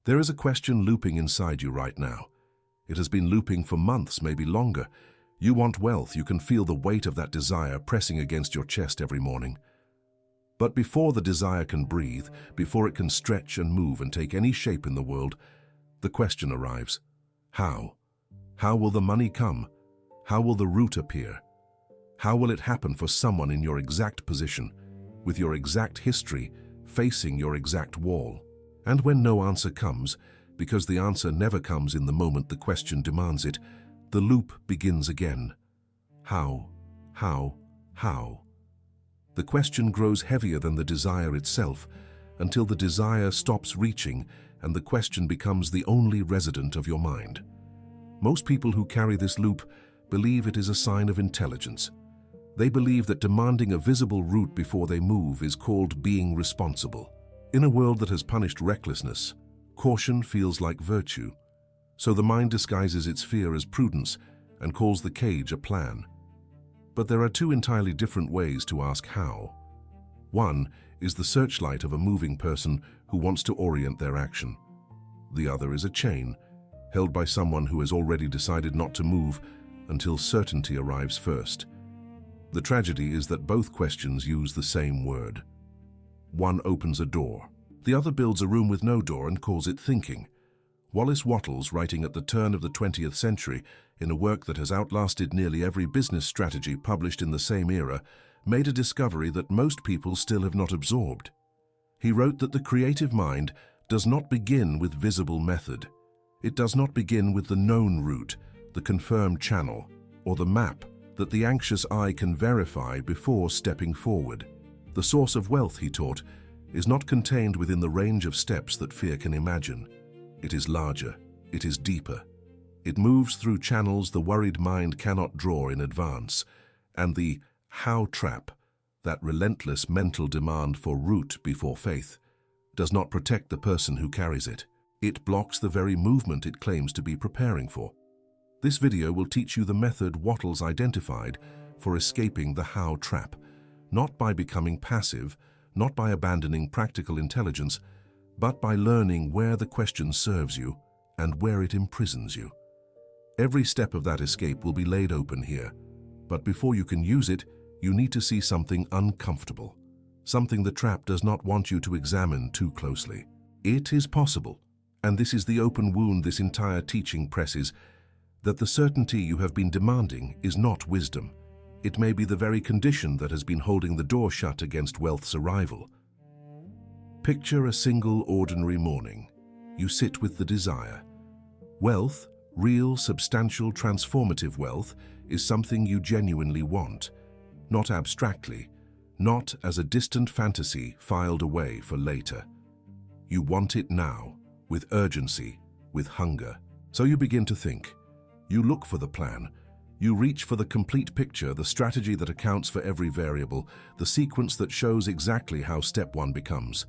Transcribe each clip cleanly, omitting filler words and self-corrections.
There is a question looping inside you right now. It has been looping for months, maybe longer. You want wealth. You can feel the weight of that desire pressing against your chest every morning. But before the desire can breathe, before it can stretch and move and take any shape in the world, the question arrives. How? How will the money come? How will the root appear? How will it happen for someone in your exact position, with your exact history, facing your exact wall? And when no answer comes, because the answer never comes in the moment the question demands it, the loop begins again. How? How? How? The question grows heavier than the desire itself, until the desire stops reaching and the question becomes the only resident of your mind. Most people who carry this loop believe it is a sign of intelligence. They believe that demanding a visible route before they move is called being responsible. In a world that has punished recklessness, caution feels like virtue. So the mind disguises its fear as prudence and calls the cage a plan. But there are two entirely different ways to ask how. One is the searchlight of a moving person who wants to orient their action. The other is a chain, held by someone who has already decided not to move until certainty arrives first. The tragedy is that both questions use the same word. One opens a door. The other builds a room with no door and calls it thinking. Wallace Wattles, writing at the turn of the 20th century, in a work that has outlasted nearly every business strategy published in the same era, made a discovery that most people still have not absorbed. He wrote that the creative mind does not begin with visible method. It does not begin with the known route, the confirmed channel, or the map that the anxious eye can verify before stepping forward. The source of wealth, he taught, is not contained within the range of steps that fear can imagine. It is larger, it is deeper. It moves through channels the worried mind cannot draw in advance, and the how trap, that relentless mental demand for root before faith, does not protect the person who carries it. It blocks the very movement it claims to be preparing for. This video will teach you the method Wattles identified for escaping the how trap, not by becoming passive, not by abandoning practical intelligence, but by learning where the question serves you and where it imprisons you. Every step of that escape will be laid open here, but before you can use it, you need to see something uncomfortable, something the trap does not want you to examine too closely. It is possible, and this is the open wound this entire teaching presses, that the certainty you have been demanding is not wisdom. It may be the very condition that has been holding the door shut against wealth's arrival. Picture a single ordinary morning. You sit with the desire. Wealth, real, substantial, transformative wealth, is something you genuinely want, not abstractly, not as a distant fantasy filed away for later. You want it now, with urgency, with hunger. So you begin to think. You look for the plan. You reach for the complete picture, the strategy that accounts for every variable, the sequence that shows exactly how step 1 becomes.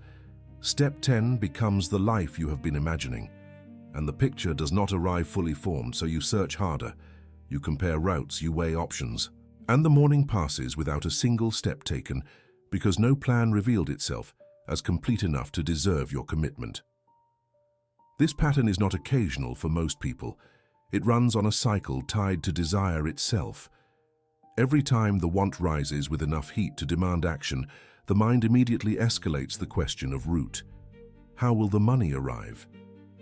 Step 10 becomes the life you have been imagining. And the picture does not arrive fully formed, so you search harder. You compare routes, you weigh options. And the morning passes without a single step taken, because no plan revealed itself as complete enough to deserve your commitment. This pattern is not occasional for most people. It runs on a cycle tied to desire itself. Every time the want rises with enough heat to demand action, the mind immediately escalates the question of route. How will the money arrive?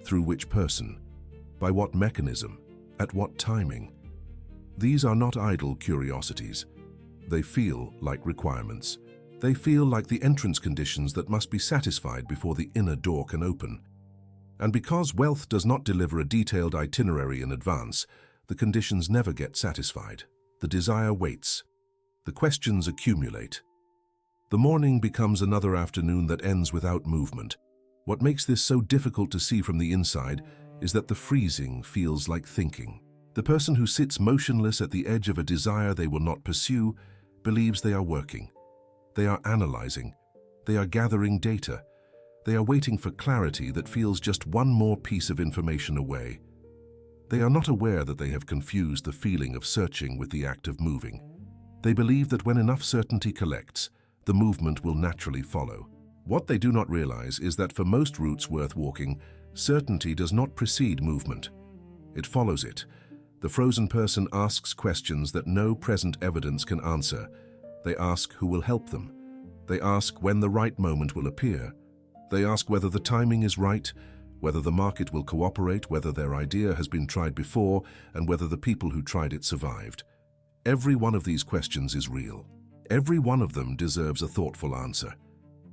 Through which person? By what mechanism? At what timing? These are not idle curiosities. They feel like requirements. They feel like the entrance conditions that must be satisfied before the inner door can open. And because wealth does not deliver a detailed itinerary in advance, the conditions never get satisfied. The desire waits. The questions accumulate. The morning becomes another afternoon that ends without movement. What makes this so difficult to see from the inside is that the freezing feels like thinking. The person who sits motionless at the edge of a desire they will not pursue believes they are working. They are analyzing. They are gathering data. They are waiting for clarity that feels just one more piece of information away. They are not aware that they have confused the feeling of searching with the act of moving. They believe that when enough certainty collects, the movement will naturally follow. What they do not realize is that for most routes worth walking, certainty does not precede movement. It follows it. The frozen person asks questions that no present evidence can answer. They ask who will help them. They ask when the right moment will appear. They ask whether the timing is right, whether the market will cooperate, whether their idea has been tried before, and whether the people who tried it survived. Every one of these questions is real. Every one of them deserves a thoughtful answer.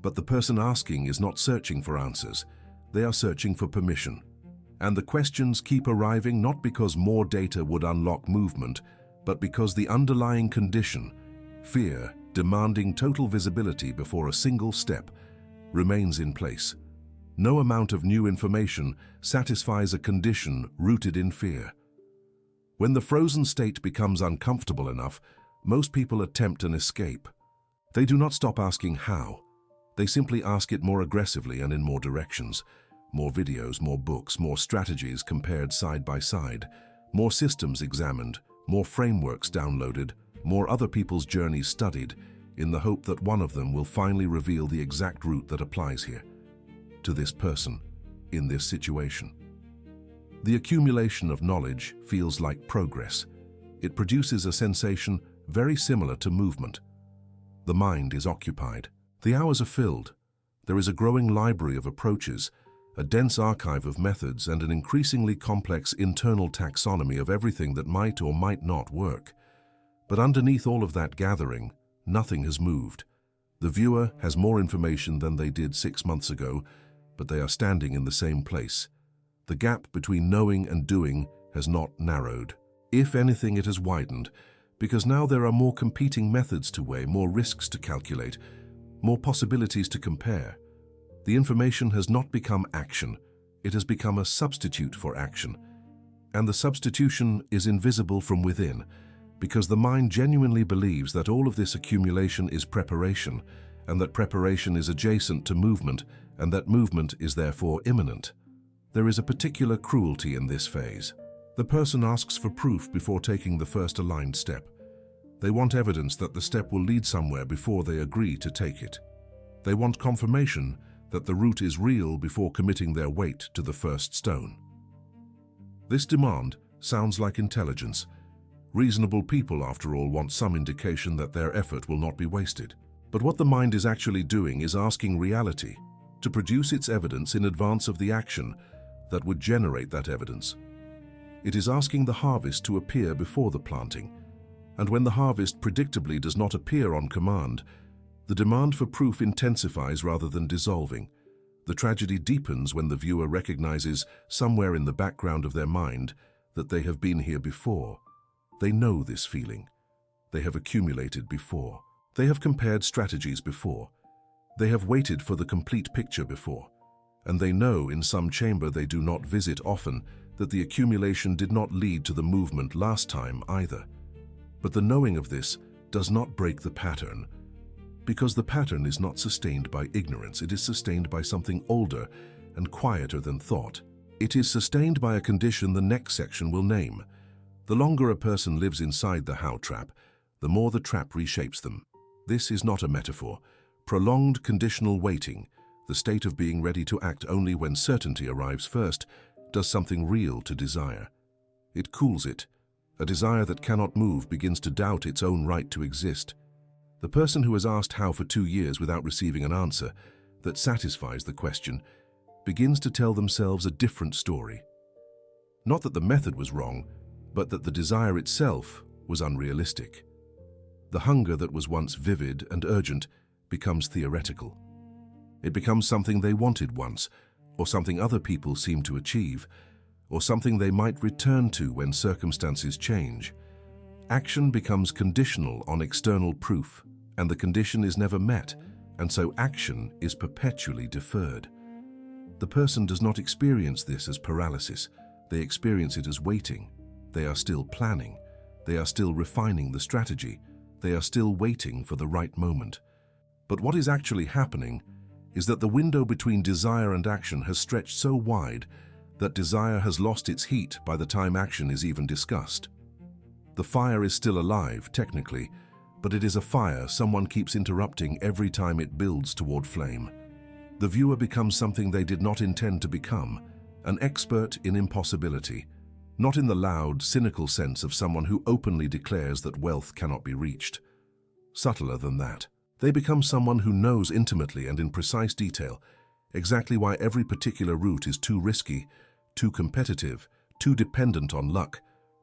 But the person asking is not searching for answers. They are searching for permission. And the questions keep arriving not because more data would unlock movement, but because the underlying condition, fear, demanding total visibility before a single step, remains in place. No amount of new information satisfies a condition rooted in fear. When the frozen state becomes uncomfortable enough, most people attempt an escape. They do not stop asking how. They simply ask it more aggressively and in more directions. More videos, more books, more strategies compared side by side, more systems examined, more frameworks downloaded, more other people's journeys studied, in the hope that one of them will finally reveal the exact route that applies here, to this person, in this situation. The accumulation of knowledge feels like progress. It produces a sensation very similar to movement. The mind is occupied. The hours are filled. There is a growing library of approaches, a dense archive of methods, and an increasingly complex internal taxonomy of everything that might or might not work. But underneath all of that gathering, nothing has moved. The viewer has more information than they did 6 months ago, but they are standing in the same place. The gap between knowing and doing has not narrowed. If anything, it has widened, because now there are more competing methods to weigh, more risks to calculate, more possibilities to compare. The information has not become action, it has become a substitute for action. And the substitution is invisible from within, because the mind genuinely believes that all of this accumulation is preparation, and that preparation is adjacent to movement, and that movement is therefore imminent. There is a particular cruelty in this phase. The person asks for proof before taking the first aligned step. They want evidence that the step will lead somewhere before they agree to take it. They want confirmation that the route is real before committing their weight to the first stone. This demand sounds like intelligence. Reasonable people, after all, want some indication that their effort will not be wasted. But what the mind is actually doing is asking reality to produce its evidence in advance of the action that would generate that evidence. It is asking the harvest to appear before the planting, and when the harvest predictably does not appear on command, the demand for proof intensifies rather than dissolving. The tragedy deepens when the viewer recognizes somewhere in the background of their mind that they have been here before. They know this feeling. They have accumulated before. They have compared strategies before. They have waited for the complete picture before. And they know in some chamber they do not visit often that the accumulation did not lead to the movement last time either. But the knowing of this does not break the pattern, because the pattern is not sustained by ignorance. It is sustained by something older and quieter than thought. It is sustained by a condition the next section will name. The longer a person lives inside the how trap, the more the trap reshapes them. This is not a metaphor. Prolonged conditional waiting, the state of being ready to act only when certainty arrives first, does something real to desire. It cools it. A desire that cannot move begins to doubt its own right to exist. The person who has asked how for 2 years without receiving an answer that satisfies the question begins to tell themselves a different story. Not that the method was wrong, but that the desire itself was unrealistic. The hunger that was once vivid and urgent becomes theoretical. It becomes something they wanted once, or something other people seem to achieve, or something they might return to when circumstances change. Action becomes conditional on external proof, and the condition is never met, and so action is perpetually deferred. The person does not experience this as paralysis. They experience it as waiting. They are still planning. They are still refining the strategy. They are still waiting for the right moment. But what is actually happening is that the window between desire and action has stretched so wide that desire has lost its heat by the time action is even discussed. The fire is still alive, technically, but it is a fire someone keeps interrupting every time it builds toward flame. The viewer becomes something they did not intend to become, an expert in impossibility, not in the loud, cynical sense of someone who openly declares that wealth cannot be reached. Subtler than that, they become someone who knows intimately and in precise detail exactly why every particular route is too risky, too competitive, too dependent on luck,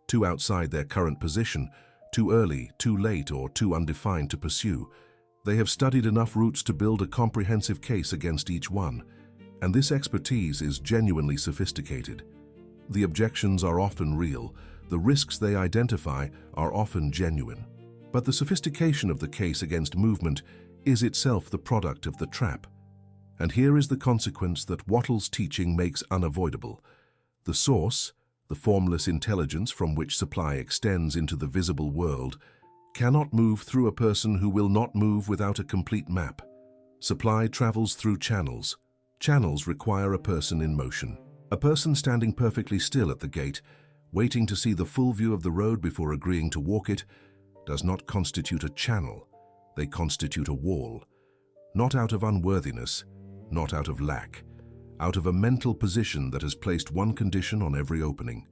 too outside their current position, too early, too late, or too undefined to pursue. They have studied enough routes to build a comprehensive case against each one, and this expertise is genuinely sophisticated. The objections are often real, the risks they identify are often genuine. But the sophistication of the case against movement is itself the product of the trap. And here is the consequence that Wattles' teaching makes unavoidable. The source, the formless intelligence from which supply extends into the visible world, cannot move through a person who will not move without a complete map. Supply travels through channels. Channels require a person in motion. A person standing perfectly still at the gate, waiting to see the full view of the road before agreeing to walk it, does not constitute a channel. They constitute a wall. Not out of unworthiness, not out of lack, out of a mental position that has placed one condition on every opening.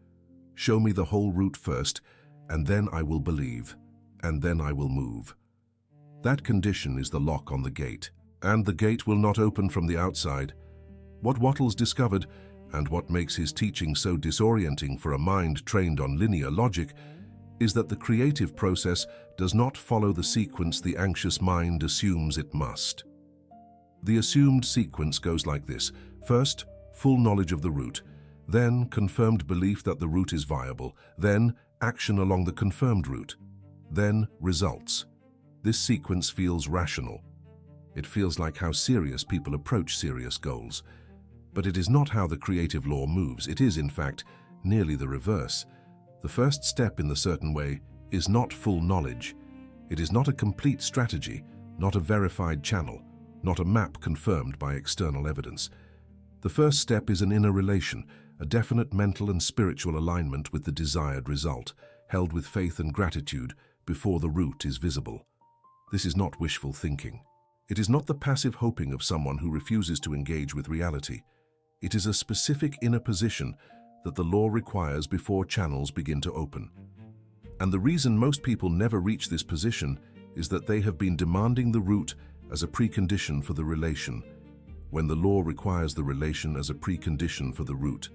Show me the whole route first, and then I will believe, and then I will move. That condition is the lock on the gate, and the gate will not open from the outside. What Wattles discovered, and what makes his teaching so disorienting for a mind trained on linear logic, is that the creative process does not follow the sequence the anxious mind assumes it must. The assumed sequence goes like this: first, full knowledge of the route, then confirmed belief that the route is viable, then action along the confirmed route, then results. This sequence feels rational. It feels like how serious people approach serious goals. But it is not how the creative law moves. It is, in fact, nearly the reverse. The first step in the certain way is not full knowledge. It is not a complete strategy, not a verified channel, not a map confirmed by external evidence. The first step is an inner relation, a definite mental and spiritual alignment with the desired result, held with faith and gratitude before the route is visible. This is not wishful thinking. It is not the passive hoping of someone who refuses to engage with reality. It is a specific inner position that the law requires before channels begin to open. And the reason most people never reach this position is that they have been demanding the route as a precondition for the relation, when the law requires the relation as a precondition for the route.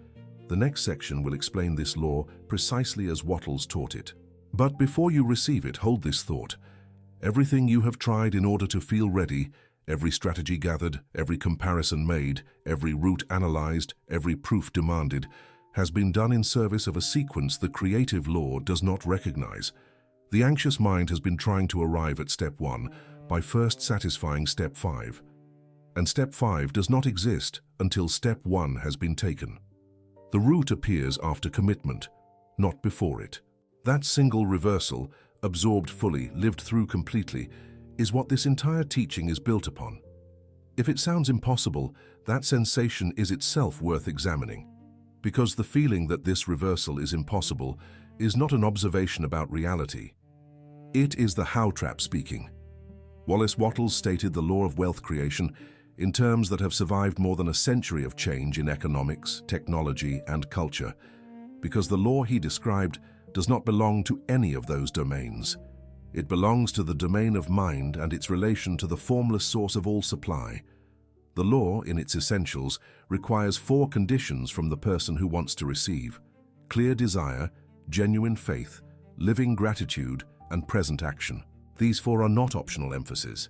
The next section will explain this law precisely as Wattles taught it. But before you receive it, hold this thought. Everything you have tried in order to feel ready, every strategy gathered, every comparison made, every route analyzed, every proof demanded, has been done in service of a sequence the creative law does not recognize. The anxious mind has been trying to arrive at step 1 by first satisfying step 5. And step 5 does not exist until step 1 has been taken. The route appears after commitment, not before it. That single reversal, absorbed fully, lived through completely, is what this entire teaching is built upon. If it sounds impossible, that sensation is itself worth examining, because the feeling that this reversal is impossible is not an observation about reality. It is the how trap speaking. Wallace Wattles stated the law of wealth creation in terms that have survived more than a century of change in economics, technology, and culture, because the law he described does not belong to any of those domains. It belongs to the domain of mind and its relation to the formless source of all supply. The law, in its essentials, requires 4 conditions from the person who wants to receive: clear desire, genuine faith, living gratitude, and present action. These 4 are not optional emphasis.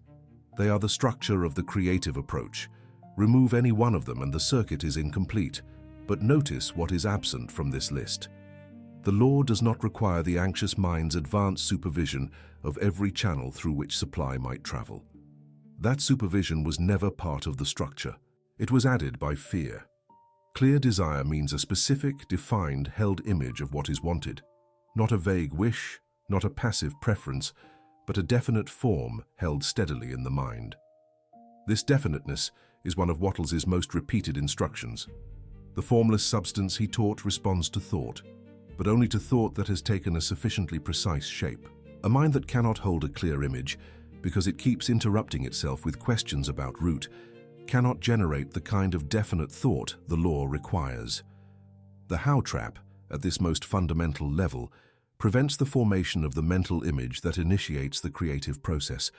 They are the structure of the creative approach. Remove any one of them and the circuit is incomplete. But notice what is absent from this list. The law does not require the anxious mind's advanced supervision of every channel through which supply might travel. That supervision was never part of the structure. It was added by fear. Clear desire means a specific, defined, held image of what is wanted. Not a vague wish, not a passive preference, but a definite form held steadily in the mind. This definiteness is one of Wattles's most repeated instructions. The formless substance he taught responds to thought, but only to thought that has taken a sufficiently precise shape. A mind that cannot hold a clear image, because it keeps interrupting itself with questions about route, cannot generate the kind of definite thought the law requires. The how trap, at this most fundamental level, prevents the formation of the mental image that initiates the creative process.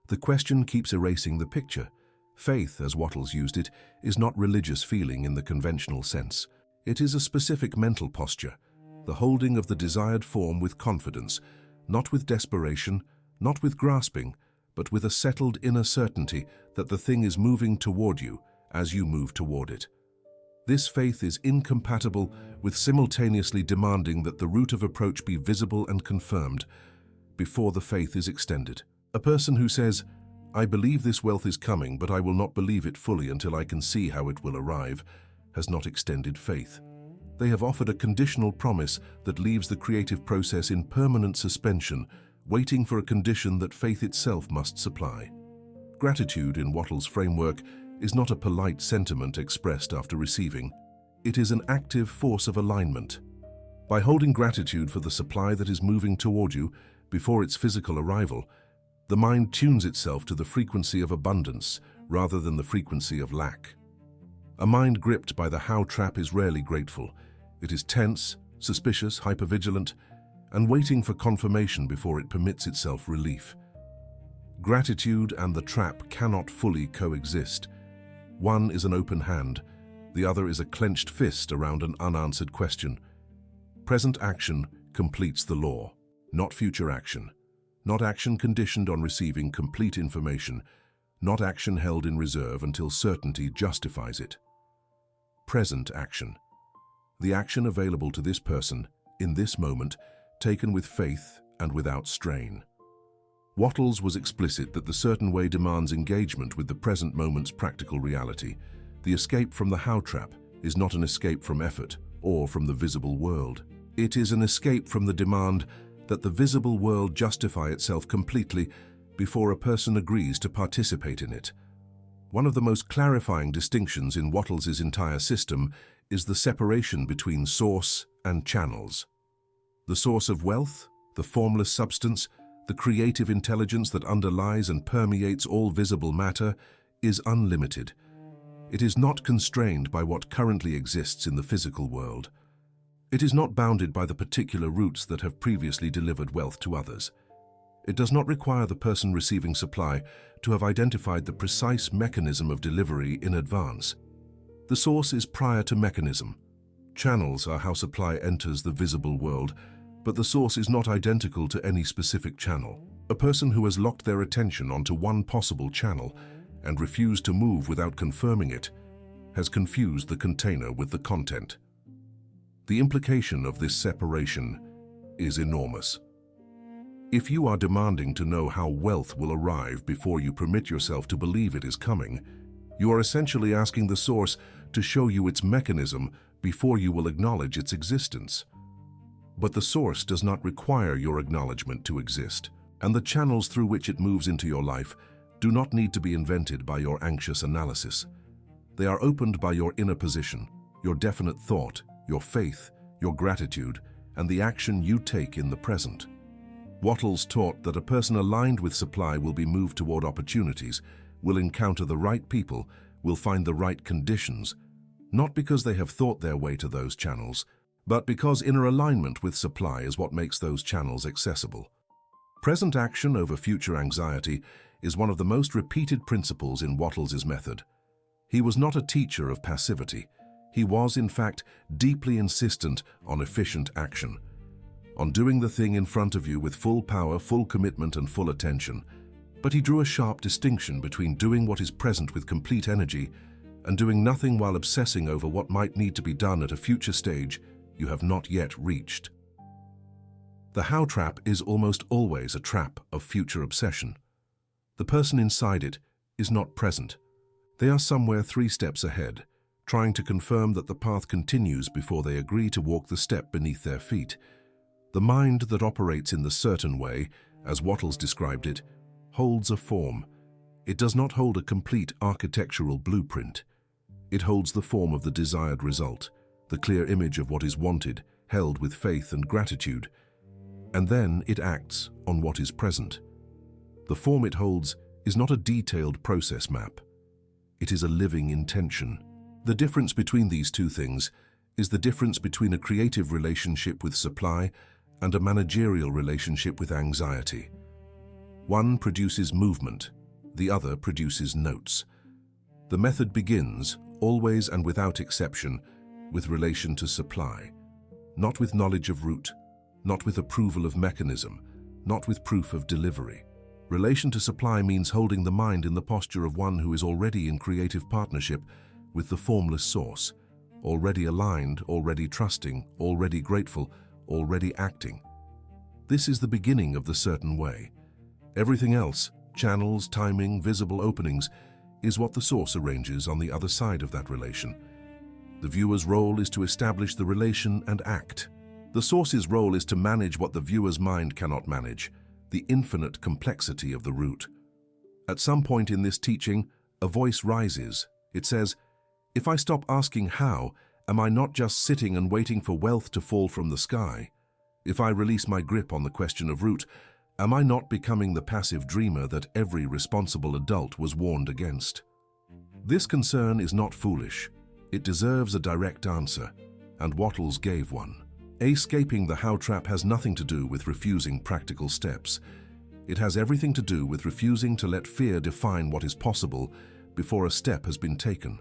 The question keeps erasing the picture. Faith, as Wattles used it, is not religious feeling in the conventional sense. It is a specific mental posture, the holding of the desired form with confidence, not with desperation, not with grasping, but with a settled inner certainty that the thing is moving toward you as you move toward it. This faith is incompatible with simultaneously demanding that the route of approach be visible and confirmed before the faith is extended. A person who says, "I believe this wealth is coming, but I will not believe it fully until I can see how it will arrive," has not extended faith. They have offered a conditional promise that leaves the creative process in permanent suspension, waiting for a condition that faith itself must supply. Gratitude, in Wattles' framework, is not a polite sentiment expressed after receiving. It is an active force of alignment. By holding gratitude for the supply that is moving toward you before its physical arrival, the mind tunes itself to the frequency of abundance rather than the frequency of lack. A mind gripped by the how trap is rarely grateful. It is tense, suspicious, hypervigilant, and waiting for confirmation before it permits itself relief. Gratitude and the trap cannot fully coexist. One is an open hand, the other is a clenched fist around an unanswered question. Present action completes the law, not future action. Not action conditioned on receiving complete information, not action held in reserve until certainty justifies it. Present action. The action available to this person, in this moment, taken with faith and without strain. Wattles was explicit that the certain way demands engagement with the present moment's practical reality. The escape from the how trap is not an escape from effort or from the visible world. It is an escape from the demand that the visible world justify itself completely before a person agrees to participate in it. One of the most clarifying distinctions in Wattles' entire system is the separation between source and channels. The source of wealth, the formless substance, the creative intelligence that underlies and permeates all visible matter, is unlimited. It is not constrained by what currently exists in the physical world. It is not bounded by the particular routes that have previously delivered wealth to others. It does not require the person receiving supply to have identified the precise mechanism of delivery in advance. The source is prior to mechanism. Channels are how supply enters the visible world, but the source is not identical to any specific channel. A person who has locked their attention onto one possible channel and refused to move without confirming it has confused the container with the content. The implication of this separation is enormous. If you are demanding to know how wealth will arrive before you permit yourself to believe it is coming, you are essentially asking the source to show you its mechanism before you will acknowledge its existence. But the source does not require your acknowledgement to exist, and the channels through which it moves into your life do not need to be invented by your anxious analysis. They are opened by your inner position, your definite thought, your faith, your gratitude, and the action you take in the present. Wattles taught that a person aligned with supply will be moved toward opportunities, will encounter the right people, will find the right conditions, not because they have thought their way to those channels, but because inner alignment with supply is what makes those channels accessible. Present action over future anxiety is one of the most repeated principles in Wattles' method. He was not a teacher of passivity. He was, in fact, deeply insistent on efficient action, on doing the thing in front of you with full power, full commitment, and full attention. But he drew a sharp distinction between doing what is present with complete energy and doing nothing while obsessing over what might need to be done at a future stage you have not yet reached. The how trap is almost always a trap of future obsession. The person inside it is not present. They are somewhere 3 steps ahead, trying to confirm that the path continues before they agree to walk the step beneath their feet. The mind that operates in the certain way, as Wattles described it, holds a form. It does not hold a complete architectural blueprint. It holds the form of the desired result, the clear image of what is wanted, held with faith and gratitude, and then it acts on what is present. The form it holds is not a detailed process map. It is a living intention. The difference between these two things is the difference between a creative relationship with supply and a managerial relationship with anxiety. One produces movement, the other produces notes. The method begins, always and without exception, with relation to supply, not with knowledge of route, not with approval of mechanism, not with proof of delivery. Relation to supply means holding the mind in the posture of one who is already in creative partnership with the formless source, already aligned, already trusting, already grateful, already acting. This is the beginning of the certain way. Everything else, channels, timing, visible openings, is what the source arranges on the other side of that relation. The viewer's role is to establish the relation and act. The source's role is to manage what the viewer's mind cannot manage, the infinite complexity of the route. At some point in this teaching, a voice rises. It says, "If I stop asking how, am I not just sitting and waiting for wealth to fall from the sky? If I release my grip on the question of route, am I not becoming the passive dreamer that every responsible adult was warned against?" This concern is not foolish. It deserves a direct answer, and Wattles gave one. Escaping the how trap has nothing to do with refusing practical steps. It has everything to do with refusing to let fear define what is possible before a step has been taken.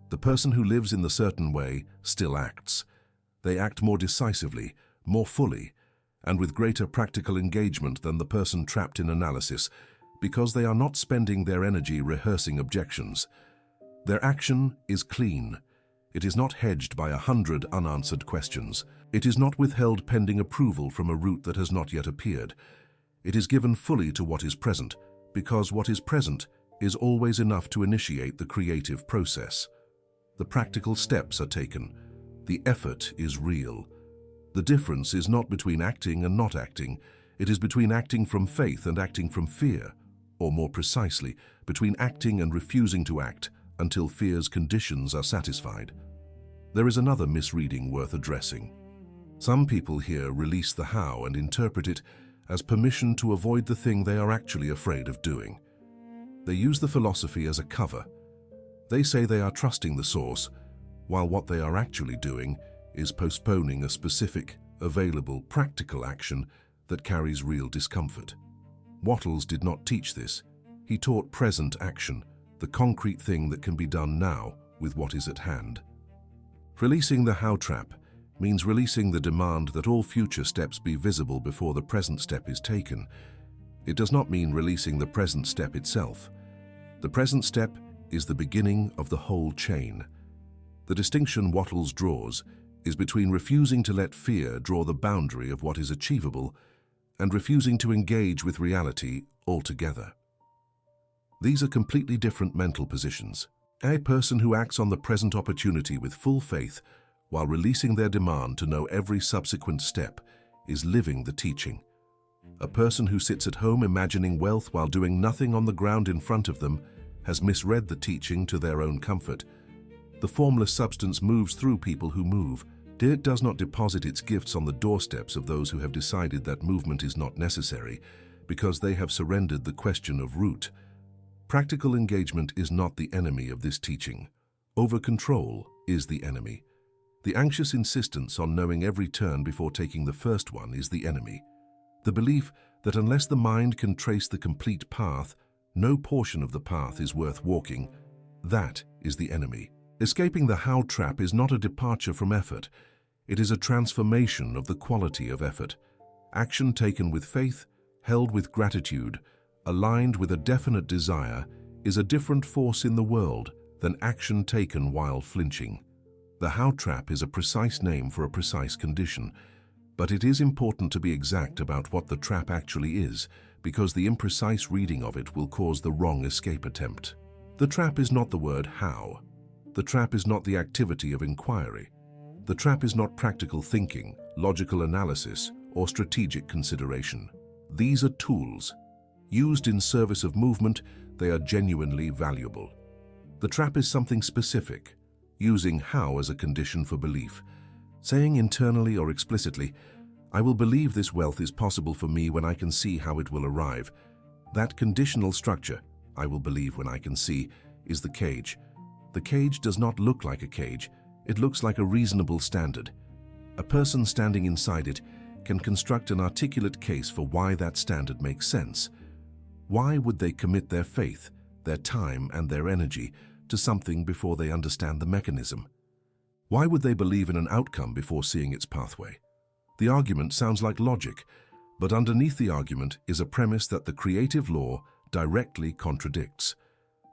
The person who lives in the certain way still acts. They act more decisively, more fully, and with greater practical engagement than the person trapped in analysis, because they are not spending their energy rehearsing objections. Their action is clean. It is not hedged by 100 unanswered questions. It is not withheld pending approval from a route that has not yet appeared. It is given fully to what is present, because what is present is always enough to initiate the creative process. The practical steps are taken. The effort is real. The difference is not between acting and not acting. It is between acting from faith and acting from fear, or more precisely, between acting and refusing to act until fear's conditions are satisfied. There is another misreading worth addressing. Some people here release the how and interpret it as permission to avoid the thing they are actually afraid of doing. They use the philosophy as a cover. They say they are trusting the source, while what they are actually doing is postponing a specific, available, practical action that carries real discomfort. Wattles did not teach this. He taught present action, the concrete thing that can be done now with what is at hand. Releasing the how trap means releasing the demand that all future steps be visible before the present step is taken. It does not mean releasing the present step itself. The present step is the beginning of the whole chain. The distinction Wattles draws is between refusing to let fear draw the boundary of what is achievable and refusing to engage with reality altogether. These are completely different mental positions. A person who acts on the present opportunity with full faith while releasing their demand to know every subsequent step is living the teaching. A person who sits at home imagining wealth while doing nothing on the ground in front of them has misread the teaching to their own comfort. The formless substance moves through people who move. It does not deposit its gifts on the doorsteps of those who have decided that movement is not necessary because they have surrendered the question of route. Practical engagement is not the enemy of this teaching. Over-control is the enemy. The anxious insistence on knowing every turn before taking the first one is the enemy. The belief that unless the mind can trace the complete path, no portion of the path is worth walking, that is the enemy. Escaping the how trap is not a departure from effort. It is a transformation of the quality of effort. Action taken with faith, held with gratitude, aligned with a definite desire, is a different force in the world than action taken while flinching. The how trap is a precise name for a precise condition, but it is important to be exact about what the trap actually is, because the imprecise reading of it will cause the wrong escape attempt. The trap is not the word how. The trap is not the activity of inquiry. The trap is not practical thinking, logical analysis, or strategic consideration. These are tools. Used in service of movement, they are genuinely valuable. The trap is something specific, using how as a condition for belief, saying internally or explicitly, "I will believe this wealth is possible for me when I can see how it will arrive." That conditional structure, "I will believe when I can see," is the cage. The cage does not look like a cage. It looks like a reasonable standard. A person standing inside it can construct an articulate case for why that standard makes sense. Why would they commit their faith, their time, and their energy to something before they understand the mechanism? Why would they believe in an outcome before seeing its pathway? The argument sounds like logic, but underneath the argument is a premise that the creative law directly contradicts.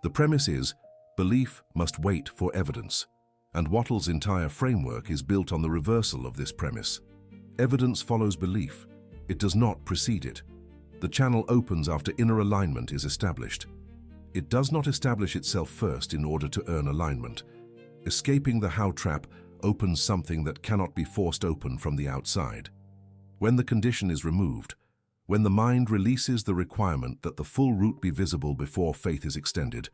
The premise is, belief must wait for evidence, and Wattles' entire framework is built on the reversal of this premise. Evidence follows belief. It does not precede it. The channel opens after inner alignment is established. It does not establish itself first in order to earn alignment. Escaping the how trap opens something that cannot be forced open from the outside. When the condition is removed, when the mind releases the requirement that the full route be visible before faith is extended,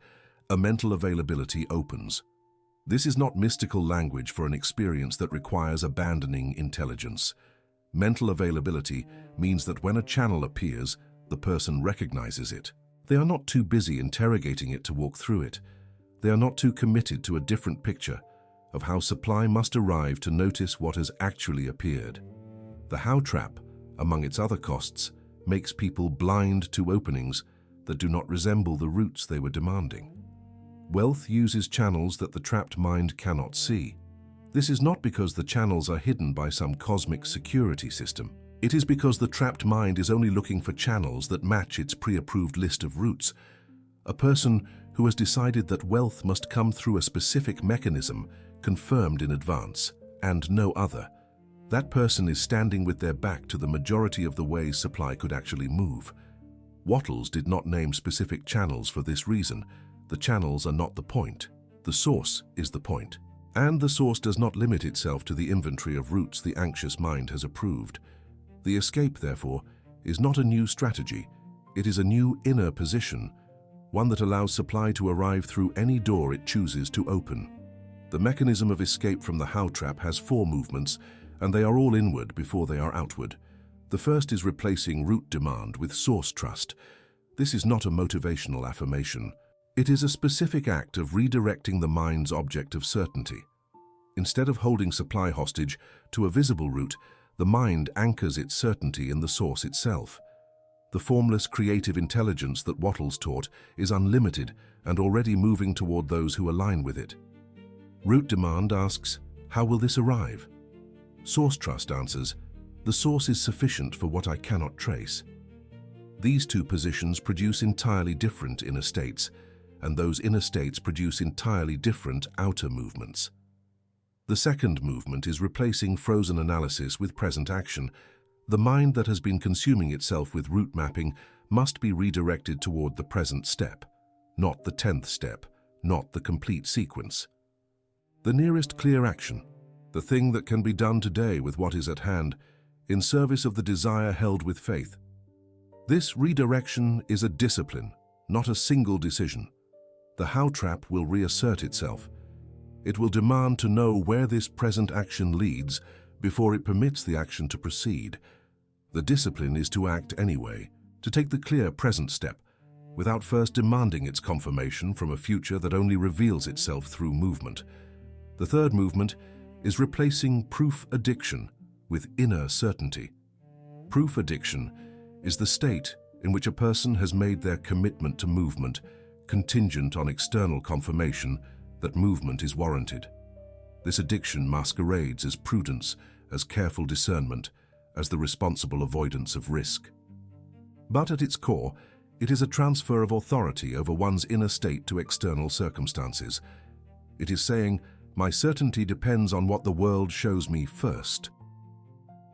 a mental availability opens. This is not mystical language for an experience that requires abandoning intelligence. Mental availability means that when a channel appears, the person recognizes it. They are not too busy interrogating it to walk through it. They are not too committed to a different picture of how supply must arrive to notice what has actually appeared. The how trap, among its other costs, makes people blind to openings that do not resemble the routes they were demanding. Wealth uses channels that the trapped mind cannot see. This is not because the channels are hidden by some cosmic security system. It is because the trapped mind is only looking for channels that match its pre-approved list of routes. A person who has decided that wealth must come through a specific mechanism confirmed in advance, and no other. That person is standing with their back to the majority of the ways supply could actually move. Wattles did not name specific channels for this reason. The channels are not the point. The source is the point. And the source does not limit itself to the inventory of routes the anxious mind has approved. The escape, therefore, is not a new strategy. It is a new inner position, one that allows supply to arrive through any door it chooses to open. The mechanism of escape from the how trap has 4 movements, and they are all inward before they are outward. The first is replacing root demand with source trust. This is not a motivational affirmation. It is a specific act of redirecting the mind's object of certainty. Instead of holding supply hostage to a visible route, the mind anchors its certainty in the source itself. The formless creative intelligence that Wattles taught is unlimited and already moving toward those who align with it. Root demand asks, how will this arrive? Source trust answers, the source is sufficient for what I cannot trace. These 2 positions produce entirely different inner states, and those inner states produce entirely different outer movements. The second movement is replacing frozen analysis with present action. The mind that has been consuming itself with route mapping must be redirected toward the present step, not the 10th step, not the complete sequence. The nearest clear action, the thing that can be done today with what is at hand, in service of the desire held with faith. This redirection is a discipline, not a single decision. The how trap will reassert itself. It will demand to know where this present action leads before it permits the action to proceed. The discipline is to act anyway, to take the clear present step, without first demanding its confirmation from a future that only reveals itself through movement. The third movement is replacing proof addiction with inner certainty. Proof addiction is the state in which a person has made their commitment to movement contingent on external confirmation that movement is warranted. This addiction masquerades as prudence, as careful discernment, as the responsible avoidance of risk. But at its core, it is a transfer of authority over one's inner state to external circumstances. It is saying, my certainty depends on what the world shows me first.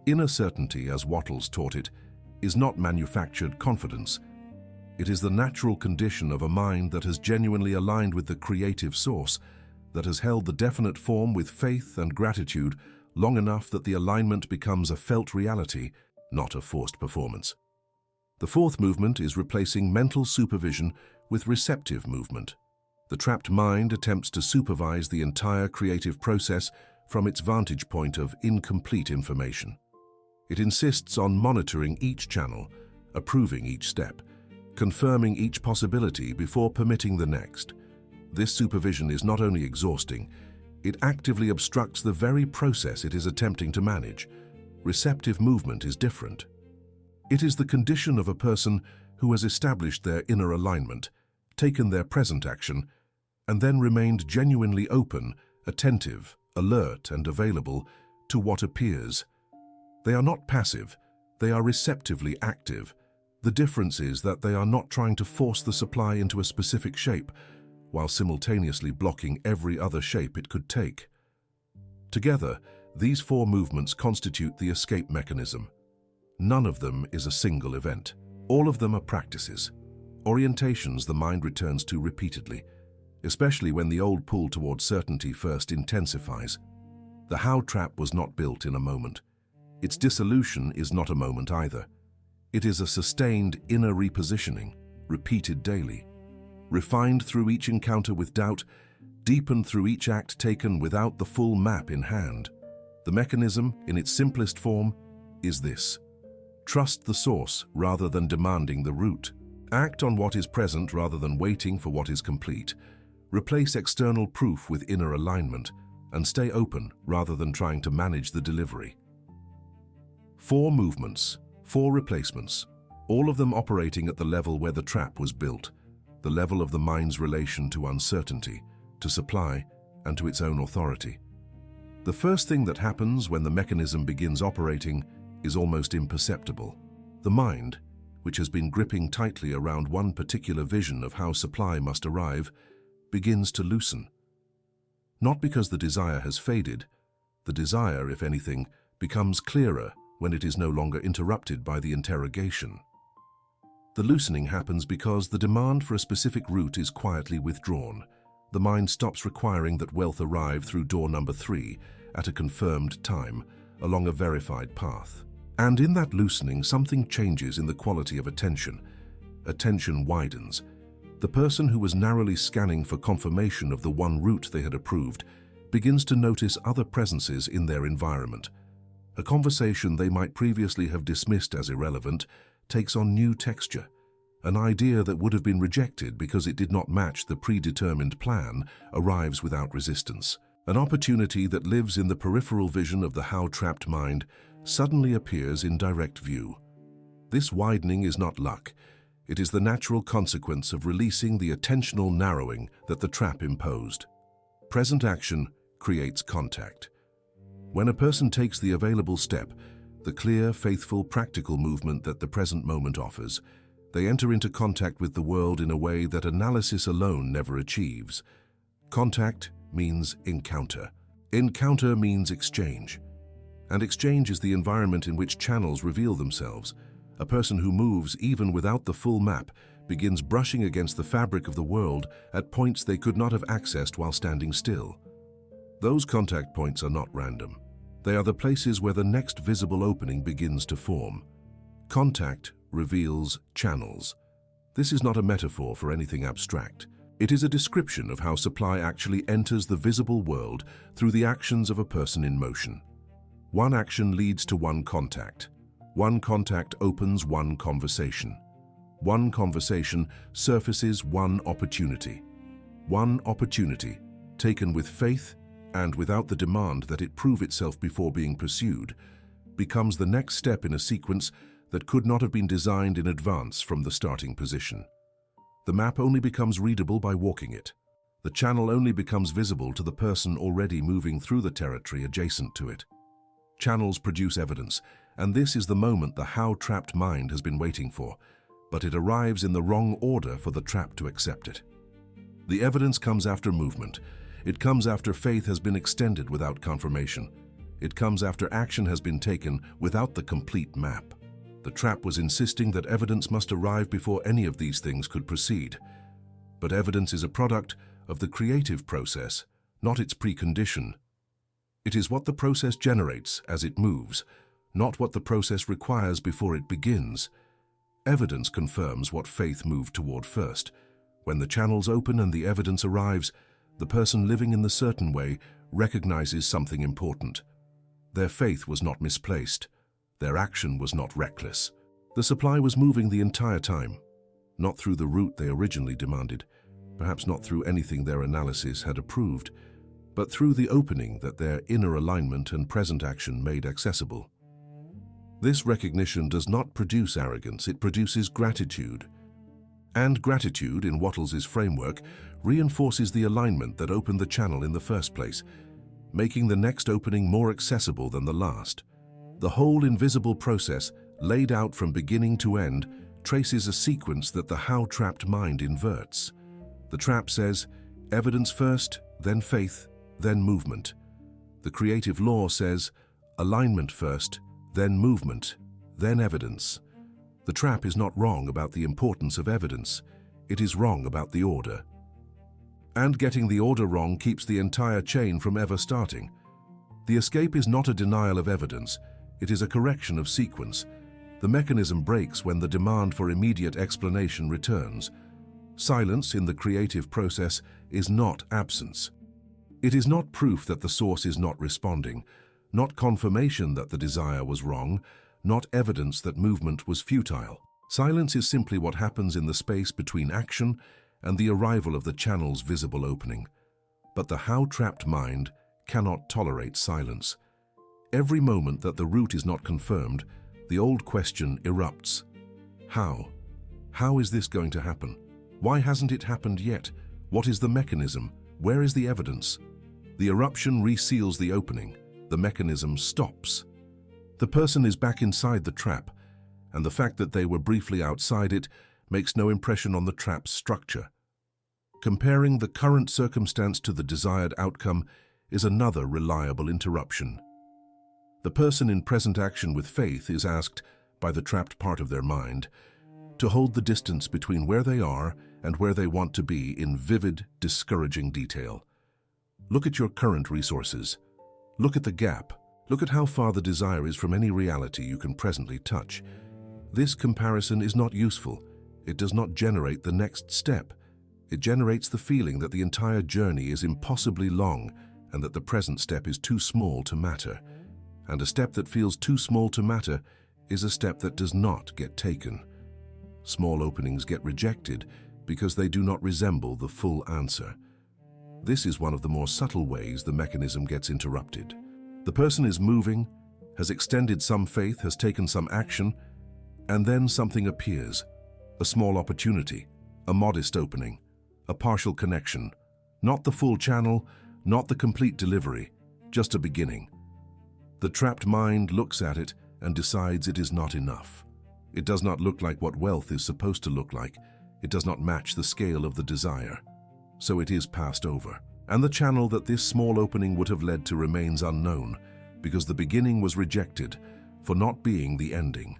Inner certainty, as Wattles taught it, is not manufactured confidence. It is the natural condition of a mind that has genuinely aligned with the creative source, that has held the definite form with faith and gratitude long enough that the alignment becomes a felt reality, not a forced performance. The fourth movement is replacing mental supervision with receptive movement. The trapped mind attempts to supervise the entire creative process from its vantage point of incomplete information. It insists on monitoring each channel, approving each step, confirming each possibility before permitting the next. This supervision is not only exhausting, It actively obstructs the very process it is attempting to manage. Receptive movement is different. It is the condition of a person who has established their inner alignment, taken their present action, and then remained genuinely open, attentive, alert, and available to what appears. They are not passive, they are receptively active. The difference is that they are not trying to force the supply into a specific shape, while simultaneously blocking every other shape it could take. Together, these four movements constitute the escape mechanism. None of them is a single event. All of them are practices, orientations the mind returns to repeatedly, especially when the old pull towards certainty first intensifies. The how trap was not built in a moment. Its dissolution is not a moment either. It is a sustained inner repositioning, repeated daily, refined through each encounter with doubt, deepened through each act taken without the full map in hand. The mechanism, in its simplest form, is this: trust the source rather than demanding the route. Act on what is present rather than waiting for what is complete. Replace external proof with inner alignment, and stay open rather than trying to manage the delivery. 4 movements, 4 replacements, all of them operating at the level where the trap was built, the level of the mind's relation to uncertainty, to supply, and to its own authority. The first thing that happens when the mechanism begins operating is almost imperceptible. The mind, which has been gripping tightly around one particular vision of how supply must arrive, begins to loosen. Not because the desire has faded. The desire, if anything, becomes clearer when it is no longer interrupted by the interrogation. The loosening happens because the demand for a specific route is quietly withdrawn. The mind stops requiring that wealth arrive through door number 3 at a confirmed time, along a verified path. And in that loosening, something changes in the quality of attention. Attention widens. The person who was narrowly scanning for confirmation of the one route they had approved begins to notice other presences in their environment. A conversation they might previously have dismissed as irrelevant takes on new texture. An idea that would have been rejected because it did not match the predetermined plan arrives without resistance. An opportunity that lives in the peripheral vision of the how-trapped mind suddenly appears in direct view. This widening is not luck. It is the natural consequence of releasing the attentional narrowing that the trap imposed. Present action creates contact. When a person takes the available step, the clear, faithful, practical movement that the present moment offers, they enter into contact with the world in a way that analysis alone never achieves. Contact means encounter. Encounter means exchange. And exchange is the environment in which channels reveal themselves. A person who moves even without the full map begins brushing against the fabric of the world at points they could not have accessed while standing still. Those contact points are not random. They are the places where the next visible opening begins to form. Contact reveals channels. This is not a metaphor for anything abstract. It is a description of how supply actually enters the visible world through the actions of a person in motion. One action leads to one contact. One contact opens one conversation. One conversation surfaces one opportunity. One opportunity, taken with faith and without the demand that it prove itself before being pursued, becomes the next step in a sequence that could not have been designed in advance from the starting position. The map only becomes readable by walking it. The channel only becomes visible to the person already moving through the territory adjacent to it. Channels produce evidence, and this is the moment the how-trapped mind has been waiting for, but it arrives in the wrong order for the trap to accept it. The evidence comes after movement. It comes after faith has been extended without confirmation. It comes after action has been taken without the complete map. The trap was insisting that evidence must arrive before any of these things could proceed. But evidence is a product of the creative process, not its precondition. It is what the process generates as it moves, not what the process requires before it begins. Evidence confirms what faith moved toward first. When the channels open and the evidence arrives, the person living in the certain way recognizes something important. Their faith was not misplaced. Their action was not reckless. The supply was moving the entire time, not through the route they originally demanded, perhaps not through anything their analysis had approved, but through the opening that their inner alignment and present action made accessible. This recognition does not produce arrogance, it produces gratitude. And gratitude, in Wattles's framework, reinforces the alignment that opened the channel in the first place, making the next opening more accessible than the last. The whole invisible process, laid out from beginning to end, traces a sequence that the how-trapped mind inverts. The trap says, evidence first, then faith, then movement. The creative law says, alignment first, then movement, then evidence. The trap is not wrong about the importance of evidence. It is wrong about the order. And getting the order wrong keeps the entire chain from ever starting. The escape is not a denial of evidence. It is a correction of sequence. The mechanism breaks when the demand for immediate explanation returns. Silence in the creative process is not absence. It is not proof that the source is not responding, not confirmation that the desire was wrong, not evidence that movement was futile. Silence is simply what happens in the space between action and the arrival of the channel's visible opening. But the how-trapped mind cannot tolerate silence. Every moment that the root is not confirmed, the old question erupts. How? How is this going to happen? Why hasn't it happened yet? What is the mechanism? Where is the evidence? The eruption reseals the opening. The mechanism stops. The person is back inside the trap, and the fact that they were briefly outside it makes no impression on the trap's structure. Comparing the current circumstance to the desired outcome is another reliable interruption. The person in present action with faith is asked, by the trapped part of their mind, to hold the distance between where they are and where they want to be in vivid, discouraging detail. Look at your current resources. Look at the gap. Look at how far the desire is from any reality you can presently touch. This comparison is not useful. It does not generate the next step. It generates the feeling that the entire journey is impossibly long and that the present step is too small to matter. And a step that feels too small to matter is a step that does not get taken. Small openings get rejected because they do not resemble the full answer. This is one of the more subtle ways the mechanism gets interrupted. The person is moving, has extended some faith, has taken some action, and then something appears. A small opportunity, a modest opening, a partial connection. Not the full channel, not the complete delivery, just a beginning. The trapped mind looks at it and decides it is not enough. It does not look like what wealth is supposed to look like. It does not match the scale of the desire. So it is passed over. And the channel that this small opening would have led to remains unknown, because the beginning was rejected for not being the ending.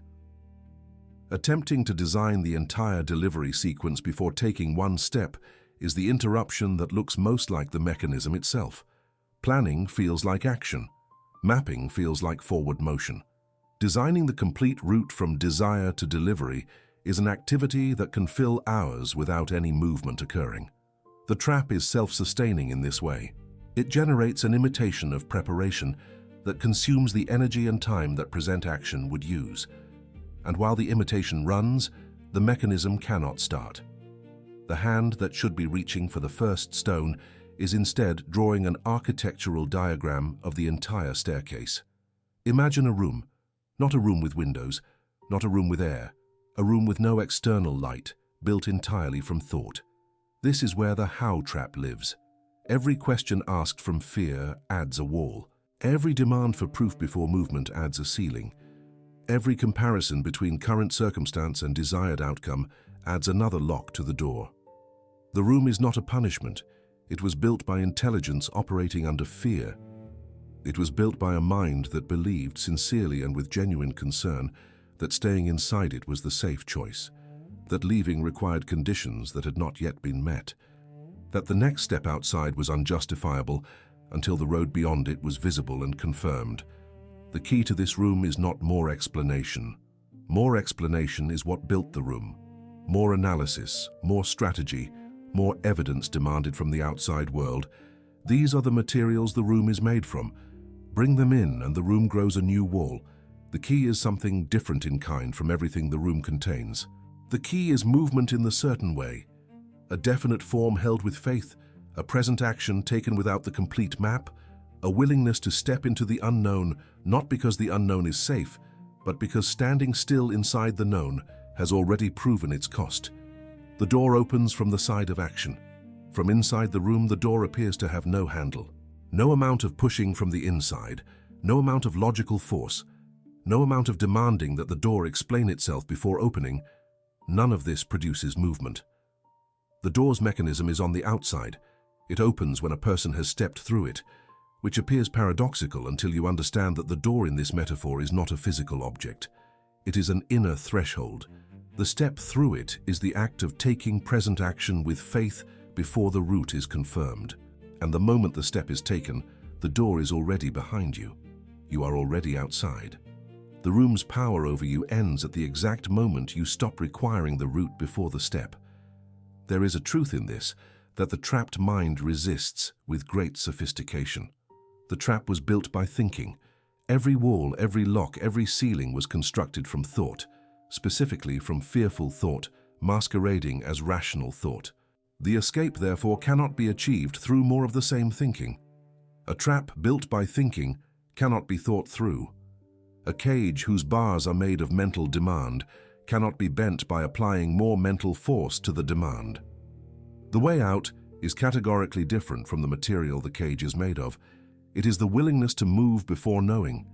Attempting to design the entire delivery sequence before taking one step is the interruption that looks most like the mechanism itself. Planning feels like action. Mapping feels like forward motion. Designing the complete route from desire to delivery is an activity that can fill hours without any movement occurring. The trap is self-sustaining in this way. It generates an imitation of preparation that consumes the energy and time that present action would use. And while the imitation runs, the mechanism cannot start. The hand that should be reaching for the first stone is instead drawing an architectural diagram of the entire staircase. Imagine a room, not a room with windows, not a room with air, a room with no external light, built entirely from thought. This is where the how trap lives. Every question asked from fear adds a wall. Every demand for proof before movement adds a ceiling. Every comparison between current circumstance and desired outcome adds another lock to the door. The room is not a punishment. It was built by intelligence operating under fear. It was built by a mind that believed sincerely and with genuine concern that staying inside it was the safe choice, that leaving required conditions that had not yet been met, that the next step outside was unjustifiable until the road beyond it was visible and confirmed. The key to this room is not more explanation. More explanation is what built the room. More analysis, more strategy, more evidence demanded from the outside world. These are the materials the room is made from. Bring them in and the room grows a new wall. The key is something different in kind from everything the room contains. The key is movement in the certain way, a definite form held with faith, a present action taken without the complete map, a willingness to step into the unknown, not because the unknown is safe, but because standing still inside the known has already proven its cost. The door opens from the side of action. From inside the room, the door appears to have no handle. No amount of pushing from the inside, no amount of logical force, no amount of demanding that the door explain itself before opening, none of this produces movement. The door's mechanism is on the outside. It opens when a person has stepped through it, which appears paradoxical until you understand that the door in this metaphor is not a physical object. It is an inner threshold. The step through it is the act of taking present action with faith before the route is confirmed. And the moment the step is taken, the door is already behind you. You are already outside. The room's power over you ends at the exact moment you stop requiring the route before the step. There is a truth in this, that the trapped mind resists with great sophistication. The trap was built by thinking. Every wall, every lock, every ceiling was constructed from thought, specifically from fearful thought, masquerading as rational thought. The escape, therefore, cannot be achieved through more of the same thinking. A trap built by thinking cannot be thought through. A cage whose bars are made of mental demand cannot be bent by applying more mental force to the demand. The way out is categorically different from the material the cage is made of. It is the willingness to move before knowing,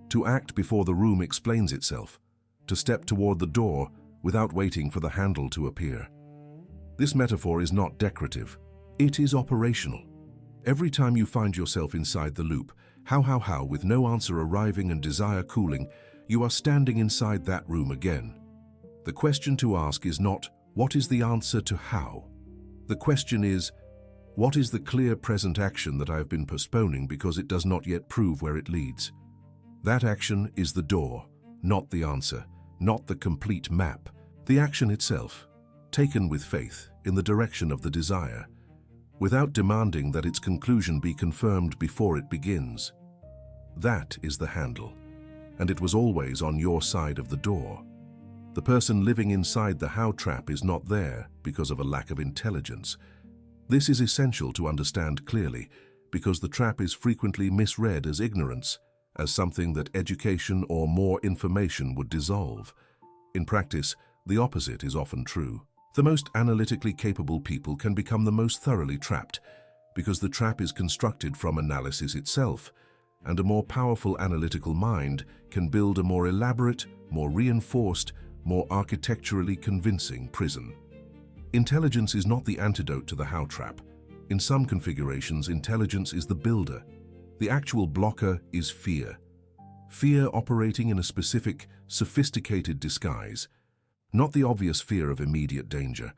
to act before the room explains itself, to step toward the door without waiting for the handle to appear. This metaphor is not decorative. It is operational. Every time you find yourself inside the loop, how, with no answer arriving and desire cooling, you are standing inside that room again. The question to ask is not, what is the answer to how? The question is, what is the clear present action that I have been postponing because it does not yet prove where it leads? That action is the door, not the answer, not the complete map. The action itself, taken with faith in the direction of the desire, without demanding that its conclusion be confirmed before it begins. That is the handle, and it was always on your side of the door. The person living inside the how trap is not there because of a lack of intelligence. This is essential to understand clearly, because the trap is frequently misread as ignorance, as something that education or more information would dissolve. In practice, the opposite is often true. The most analytically capable people can become the most thoroughly trapped, because the trap is constructed from analysis itself, and a more powerful analytical mind can build a more elaborate, more reinforced, more architecturally convincing prison. Intelligence is not the antidote to the how trap. In some configurations, intelligence is the builder. The actual blocker is fear. Fear operating in a specific, sophisticated disguise. Not the obvious fear of immediate danger,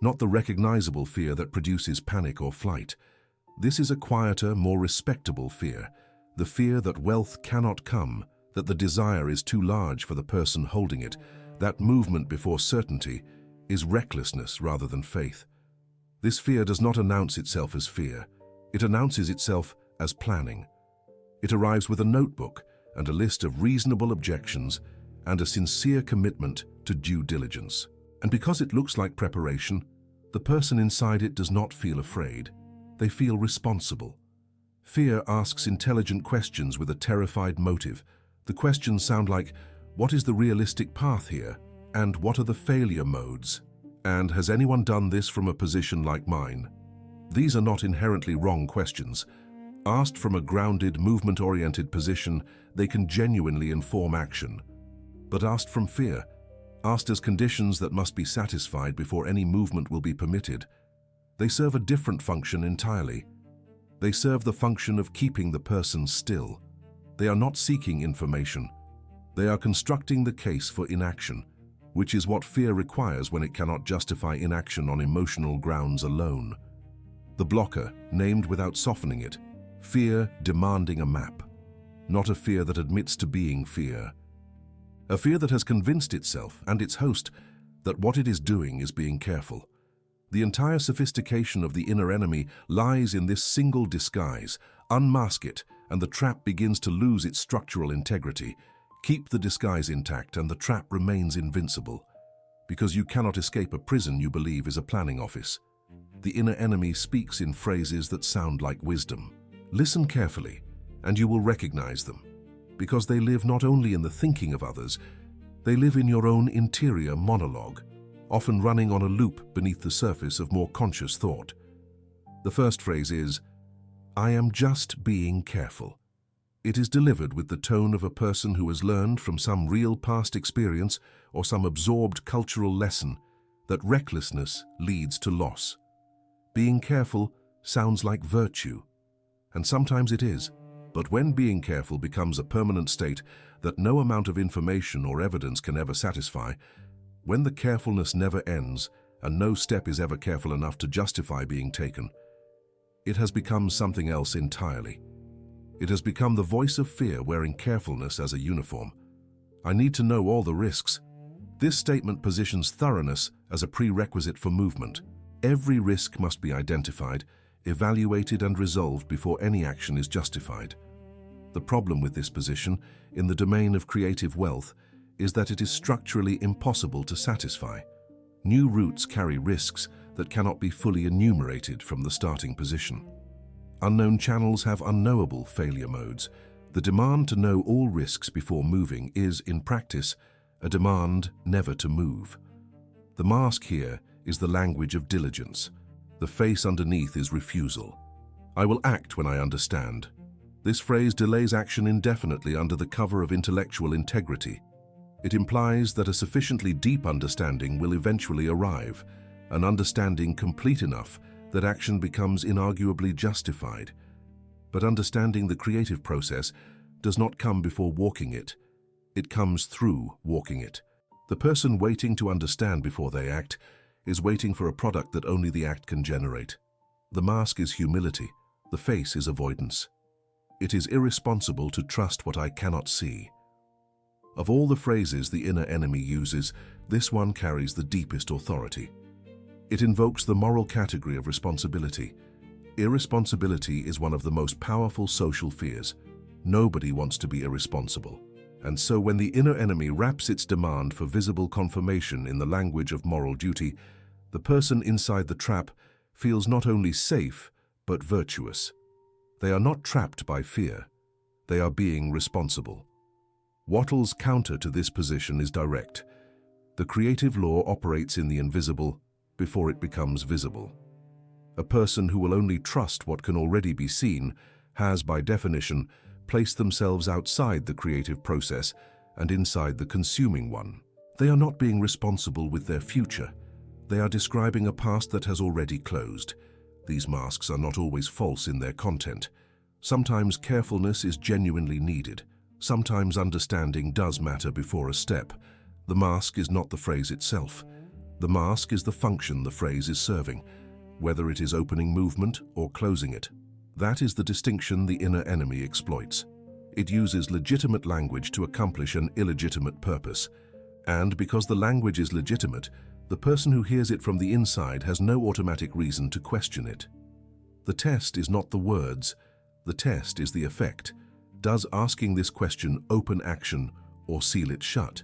not the recognizable fear that produces panic or flight. This is a quieter, more respectable fear, the fear that wealth cannot come, that the desire is too large for the person holding it, that movement before certainty is recklessness rather than faith. This fear does not announce itself as fear. It announces itself as planning. It arrives with a notebook and a list of reasonable objections and a sincere commitment to due diligence. And because it looks like preparation, the person inside it does not feel afraid. They feel responsible. Fear asks intelligent questions with a terrified motive. The questions sound like, what is the realistic path here? And what are the failure modes? And has anyone done this from a position like mine? These are not inherently wrong questions. Asked from a grounded, movement-oriented position, they can genuinely inform action. But asked from fear, asked as conditions that must be satisfied before any movement will be permitted, they serve a different function entirely. They serve the function of keeping the person still. They are not seeking information. They are constructing the case for inaction, which is what fear requires when it cannot justify inaction on emotional grounds alone. The blocker, named without softening it, fear demanding a map, not a fear that admits to being fear. A fear that has convinced itself and its host that what it is doing is being careful. The entire sophistication of the inner enemy lies in this single disguise. Unmask it, and the trap begins to lose its structural integrity. Keep the disguise intact, and the trap remains invincible. Because you cannot escape a prison you believe is a planning office. The inner enemy speaks in phrases that sound like wisdom. Listen carefully, and you will recognize them, because they live not only in the thinking of others, they live in your own interior monologue, often running on a loop beneath the surface of more conscious thought. The first phrase is, "I am just being careful." It is delivered with the tone of a person who has learned from some real past experience or some absorbed cultural lesson that recklessness leads to loss. Being careful sounds like virtue, and sometimes it is, but when being careful becomes a permanent state that no amount of information or evidence can ever satisfy, when the carefulness never ends and no step is ever careful enough to justify being taken, it has become something else entirely. It has become the voice of fear wearing carefulness as a uniform. I need to know all the risks. This statement positions thoroughness as a prerequisite for movement. Every risk must be identified, evaluated and resolved before any action is justified. The problem with this position, in the domain of creative wealth, is that it is structurally impossible to satisfy. New routes carry risks that cannot be fully enumerated from the starting position. Unknown channels have unknowable failure modes. The demand to know all risks before moving is, in practice, a demand never to move. The mask here is the language of diligence. The face underneath is refusal. I will act when I understand. This phrase delays action indefinitely under the cover of intellectual integrity. It implies that a sufficiently deep understanding will eventually arrive, an understanding complete enough that action becomes inarguably justified. But understanding the creative process does not come before walking it. It comes through walking it. The person waiting to understand before they act is waiting for a product that only the act can generate. The mask is humility. The face is avoidance. It is irresponsible to trust what I cannot see. Of all the phrases the inner enemy uses, this one carries the deepest authority. It invokes the moral category of responsibility. Irresponsibility is one of the most powerful social fears. Nobody wants to be irresponsible. And so when the inner enemy wraps its demand for visible confirmation in the language of moral duty, the person inside the trap feels not only safe, but virtuous. They are not trapped by fear. They are being responsible. Wattles' counter to this position is direct. The creative law operates in the invisible before it becomes visible. A person who will only trust what can already be seen has, by definition, placed themselves outside the creative process and inside the consuming one. They are not being responsible with their future. They are describing a past that has already closed. These masks are not always false in their content. Sometimes carefulness is genuinely needed. Sometimes understanding does matter before a step. The mask is not the phrase itself. The mask is the function the phrase is serving, whether it is opening movement or closing it. That is the distinction the inner enemy exploits. It uses legitimate language to accomplish an illegitimate purpose. And because the language is legitimate, the person who hears it from the inside has no automatic reason to question it. The test is not the words. The test is the effect. Does asking this question open action or seal it shut?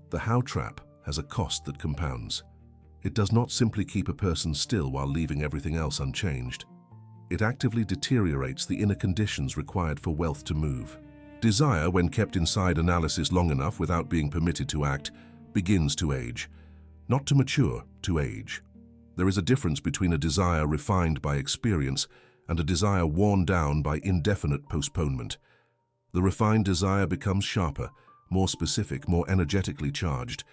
The how trap has a cost that compounds. It does not simply keep a person still while leaving everything else unchanged. It actively deteriorates the inner conditions required for wealth to move. Desire, when kept inside analysis long enough without being permitted to act, begins to age. Not to mature, to age. There is a difference between a desire refined by experience and a desire worn down by indefinite postponement. The refined desire becomes sharper, more specific, more energetically charged.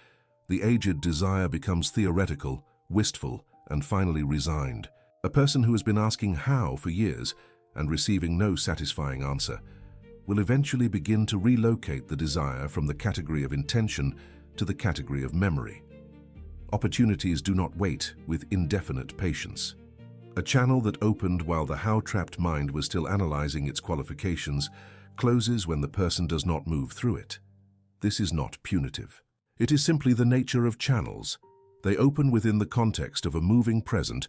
The aged desire becomes theoretical, wistful, and finally resigned. A person who has been asking how for years and receiving no satisfying answer will eventually begin to relocate the desire from the category of intention to the category of memory. Opportunities do not wait with indefinite patience. A channel that opened while the how-trapped mind was still analyzing its qualifications closes when the person does not move through it. This is not punitive. It is simply the nature of channels. They open within the context of a moving present,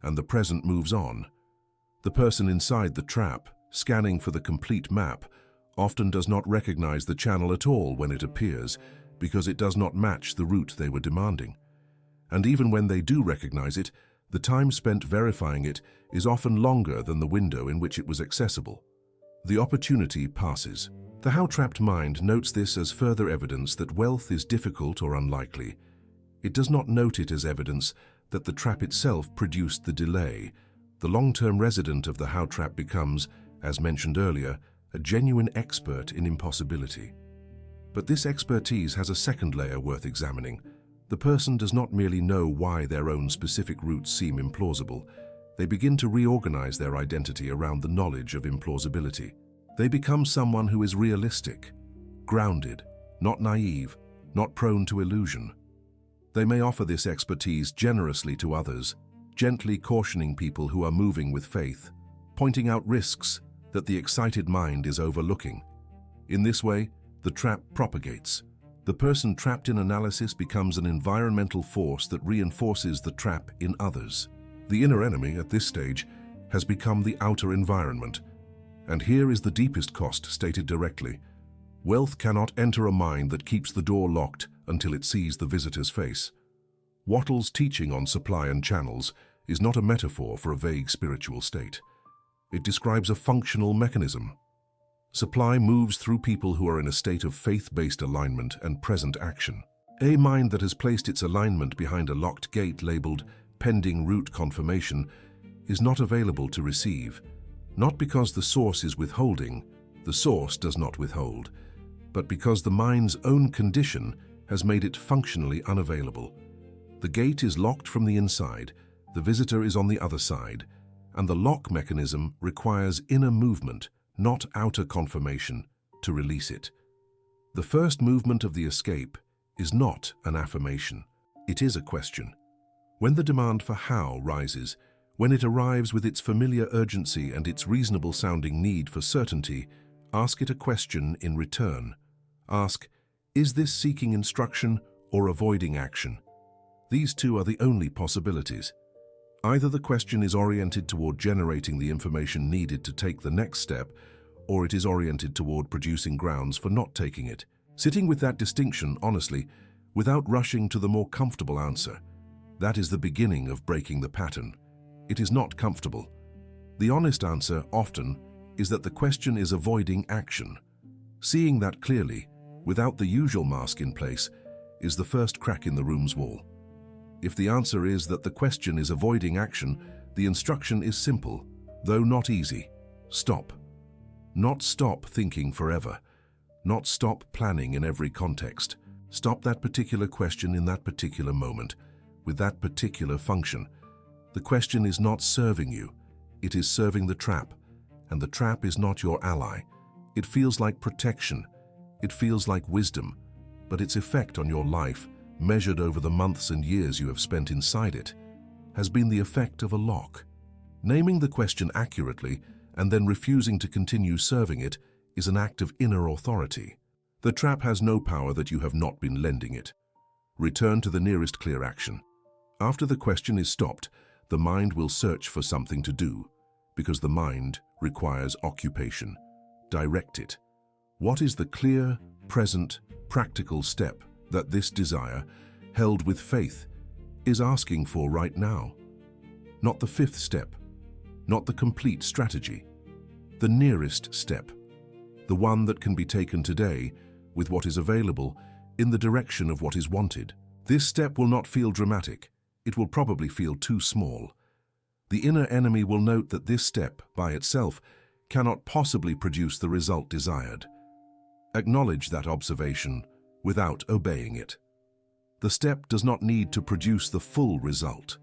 and the present moves on. The person inside the trap, scanning for the complete map, often does not recognize the channel at all when it appears, because it does not match the route they were demanding. And even when they do recognize it, The time spent verifying it is often longer than the window in which it was accessible. The opportunity passes. The how-trapped mind notes this as further evidence that wealth is difficult or unlikely. It does not note it as evidence that the trap itself produced the delay. The long-term resident of the how-trap becomes, as mentioned earlier, a genuine expert in impossibility. But this expertise has a second layer worth examining. The person does not merely know why their own specific routes seem implausible. They begin to reorganize their identity around the knowledge of implausibility. They become someone who is realistic, grounded, not naive, not prone to illusion. They may offer this expertise generously to others, gently cautioning people who are moving with faith, pointing out risks that the excited mind is overlooking. In this way, the trap propagates. The person trapped in analysis becomes an environmental force that reinforces the trap in others. The inner enemy at this stage has become the outer environment. And here is the deepest cost stated directly. Wealth cannot enter a mind that keeps the door locked until it sees the visitor's face. Wattles' teaching on supply and channels is not a metaphor for a vague spiritual state. It describes a functional mechanism. Supply moves through people who are in a state of faith-based alignment and present action. A mind that has placed its alignment behind a locked gate labeled pending route confirmation is not available to receive, not because the source is withholding, the source does not withhold, but because the mind's own condition has made it functionally unavailable. The gate is locked from the inside, the visitor is on the other side, and the lock mechanism requires inner movement, not outer confirmation, to release it. The first movement of the escape is not an affirmation, it is a question. When the demand for how rises, when it arrives with its familiar urgency and its reasonable-sounding need for certainty, ask it a question in return. Ask, is this seeking instruction or avoiding action? These two are the only possibilities. Either the question is oriented toward generating the information needed to take the next step, or it is oriented toward producing grounds for not taking it. Sitting with that distinction honestly, without rushing to the more comfortable answer, that is the beginning of breaking the pattern. It is not comfortable. The honest answer, often, is that the question is avoiding action. Seeing that clearly, without the usual mask in place, is the first crack in the room's wall. If the answer is that the question is avoiding action, the instruction is simple, though not easy. Stop. Not stop thinking forever. Not stop planning in every context. Stop that particular question in that particular moment, with that particular function. The question is not serving you, it is serving the trap, and the trap is not your ally. It feels like protection, it feels like wisdom, but its effect on your life, measured over the months and years you have spent inside it, has been the effect of a lock. Naming the question accurately and then refusing to continue serving it is an act of inner authority. The trap has no power that you have not been lending it. Return to the nearest clear action. After the question is stopped, the mind will search for something to do, because the mind requires occupation. Direct it. What is the clear, present, practical step that this desire, held with faith, is asking for right now? Not the fifth step, not the complete strategy, the nearest step, the one that can be taken today with what is available in the direction of what is wanted. This step will not feel dramatic. It will probably feel too small. The inner enemy will note that this step, by itself, cannot possibly produce the result desired. Acknowledge that observation without obeying it. The step does not need to produce the full result.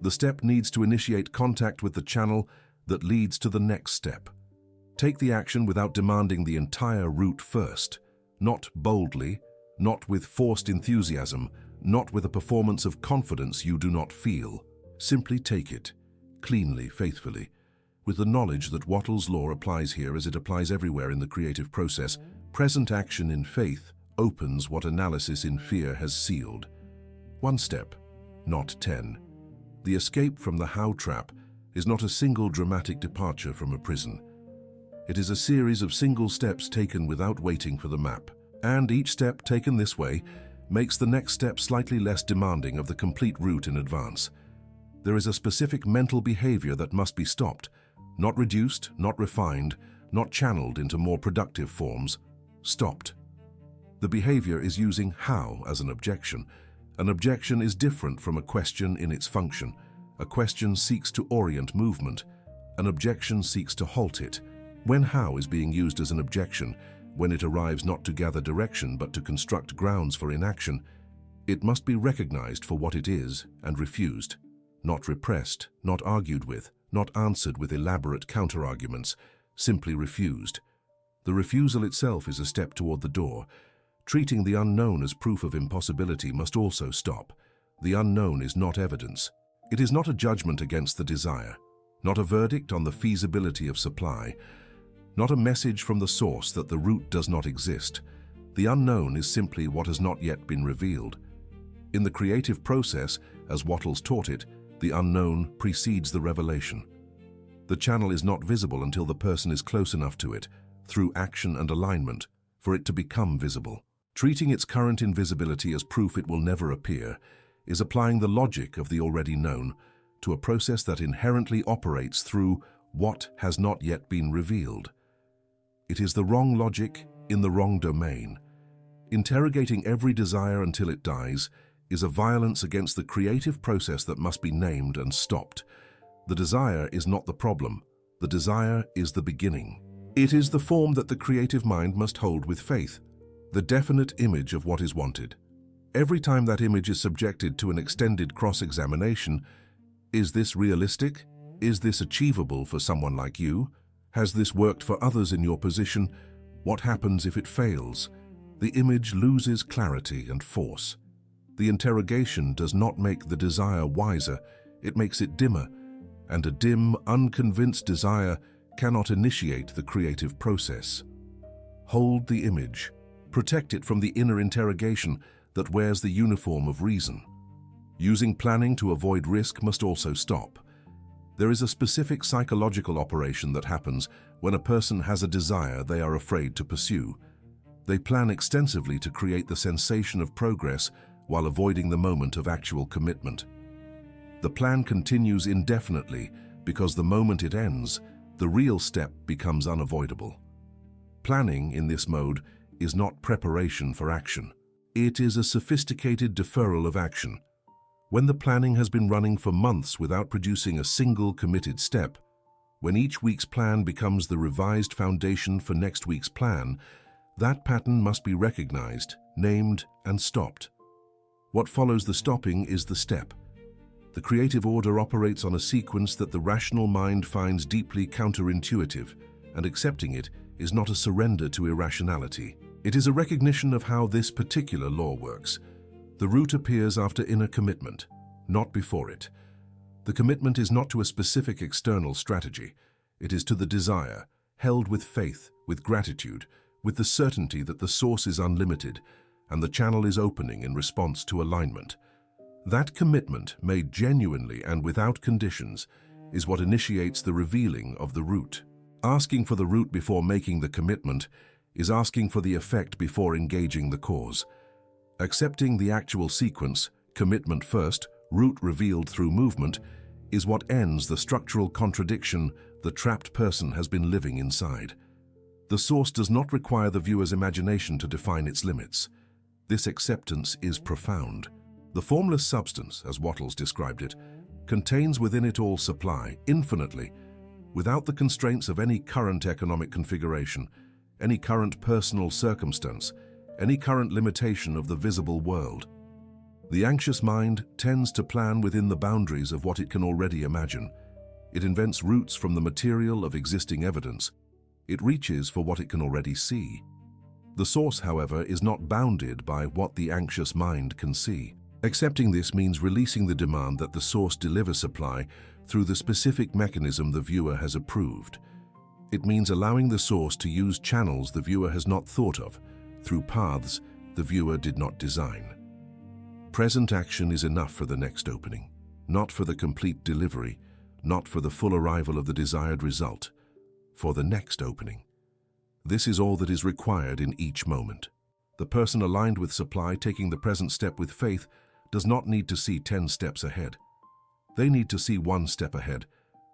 The step needs to initiate contact with the channel that leads to the next step. Take the action without demanding the entire route first, not boldly, not with forced enthusiasm, not with a performance of confidence you do not feel. Simply take it, cleanly, faithfully, with the knowledge that Wattles' law applies here as it applies everywhere in the creative process. Present action in faith opens what analysis in fear has sealed. One step, not 10. The escape from the how trap is not a single dramatic departure from a prison. It is a series of single steps taken without waiting for the map. And each step taken this way makes the next step slightly less demanding of the complete route in advance. There is a specific mental behavior that must be stopped, not reduced, not refined, not channeled into more productive forms, stopped. The behavior is using how as an objection. An objection is different from a question in its function. A question seeks to orient movement. An objection seeks to halt it. When how is being used as an objection, when it arrives not to gather direction but to construct grounds for inaction, it must be recognized for what it is and refused, not repressed, not argued with, not answered with elaborate counterarguments, simply refused. The refusal itself is a step toward the door. Treating the unknown as proof of impossibility must also stop. The unknown is not evidence. It is not a judgment against the desire, not a verdict on the feasibility of supply, not a message from the source that the route does not exist. The unknown is simply what has not yet been revealed. In the creative process, as Wattles taught it, the unknown precedes the revelation. The channel is not visible until the person is close enough to it, through action and alignment, for it to become visible. Treating its current invisibility as proof it will never appear is applying the logic of the already known to a process that inherently operates through what has not yet been revealed. It is the wrong logic in the wrong domain. Interrogating every desire until it dies is a violence against the creative process that must be named and stopped. The desire is not the problem. The desire is the beginning. It is the form that the creative mind must hold with faith, the definite image of what is wanted. Every time that image is subjected to an extended cross-examination, is this realistic? Is this achievable for someone like you? Has this worked for others in your position? What happens if it fails? The image loses clarity and force. The interrogation does not make the desire wiser, it makes it dimmer, and a dim, unconvinced desire cannot initiate the creative process. Hold the image. Protect it from the inner interrogation that wears the uniform of reason. Using planning to avoid risk must also stop. There is a specific psychological operation that happens when a person has a desire they are afraid to pursue. They plan extensively to create the sensation of progress while avoiding the moment of actual commitment. The plan continues indefinitely because the moment it ends, the real step becomes unavoidable. Planning in this mode is not preparation for action. It is a sophisticated deferral of action. When the planning has been running for months without producing a single committed step, when each week's plan becomes the revised foundation for next week's plan, that pattern must be recognized, named, and stopped. What follows the stopping is the step. The creative order operates on a sequence that the rational mind finds deeply counterintuitive, and accepting it is not a surrender to irrationality. It is a recognition of how this particular law works. The root appears after inner commitment, not before it. The commitment is not to a specific external strategy. It is to the desire, held with faith, with gratitude, with the certainty that the source is unlimited and the channel is opening in response to alignment. That commitment, made genuinely and without conditions, is what initiates the revealing of the root. Asking for the root before making the commitment is asking for the effect before engaging the cause. Accepting the actual sequence, commitment first, root revealed through movement, is what ends the structural contradiction the trapped person has been living inside. The source does not require the viewer's imagination to define its limits. This acceptance is profound. The formless substance, as Wattles described it, contains within it all supply, infinitely, without the constraints of any current economic configuration, any current personal circumstance, any current limitation of the visible world. The anxious mind tends to plan within the boundaries of what it can already imagine. It invents routes from the material of existing evidence. It reaches for what it can already see. The source, however, is not bounded by what the anxious mind can see. Accepting this means releasing the demand that the source deliver supply through the specific mechanism the viewer has approved. It means allowing the source to use channels the viewer has not thought of, through paths the viewer did not design. Present action is enough for the next opening, not for the complete delivery, not for the full arrival of the desired result, for the next opening. This is all that is required in each moment. The person aligned with supply, taking the present step with faith, does not need to see 10 steps ahead. They need to see one step ahead,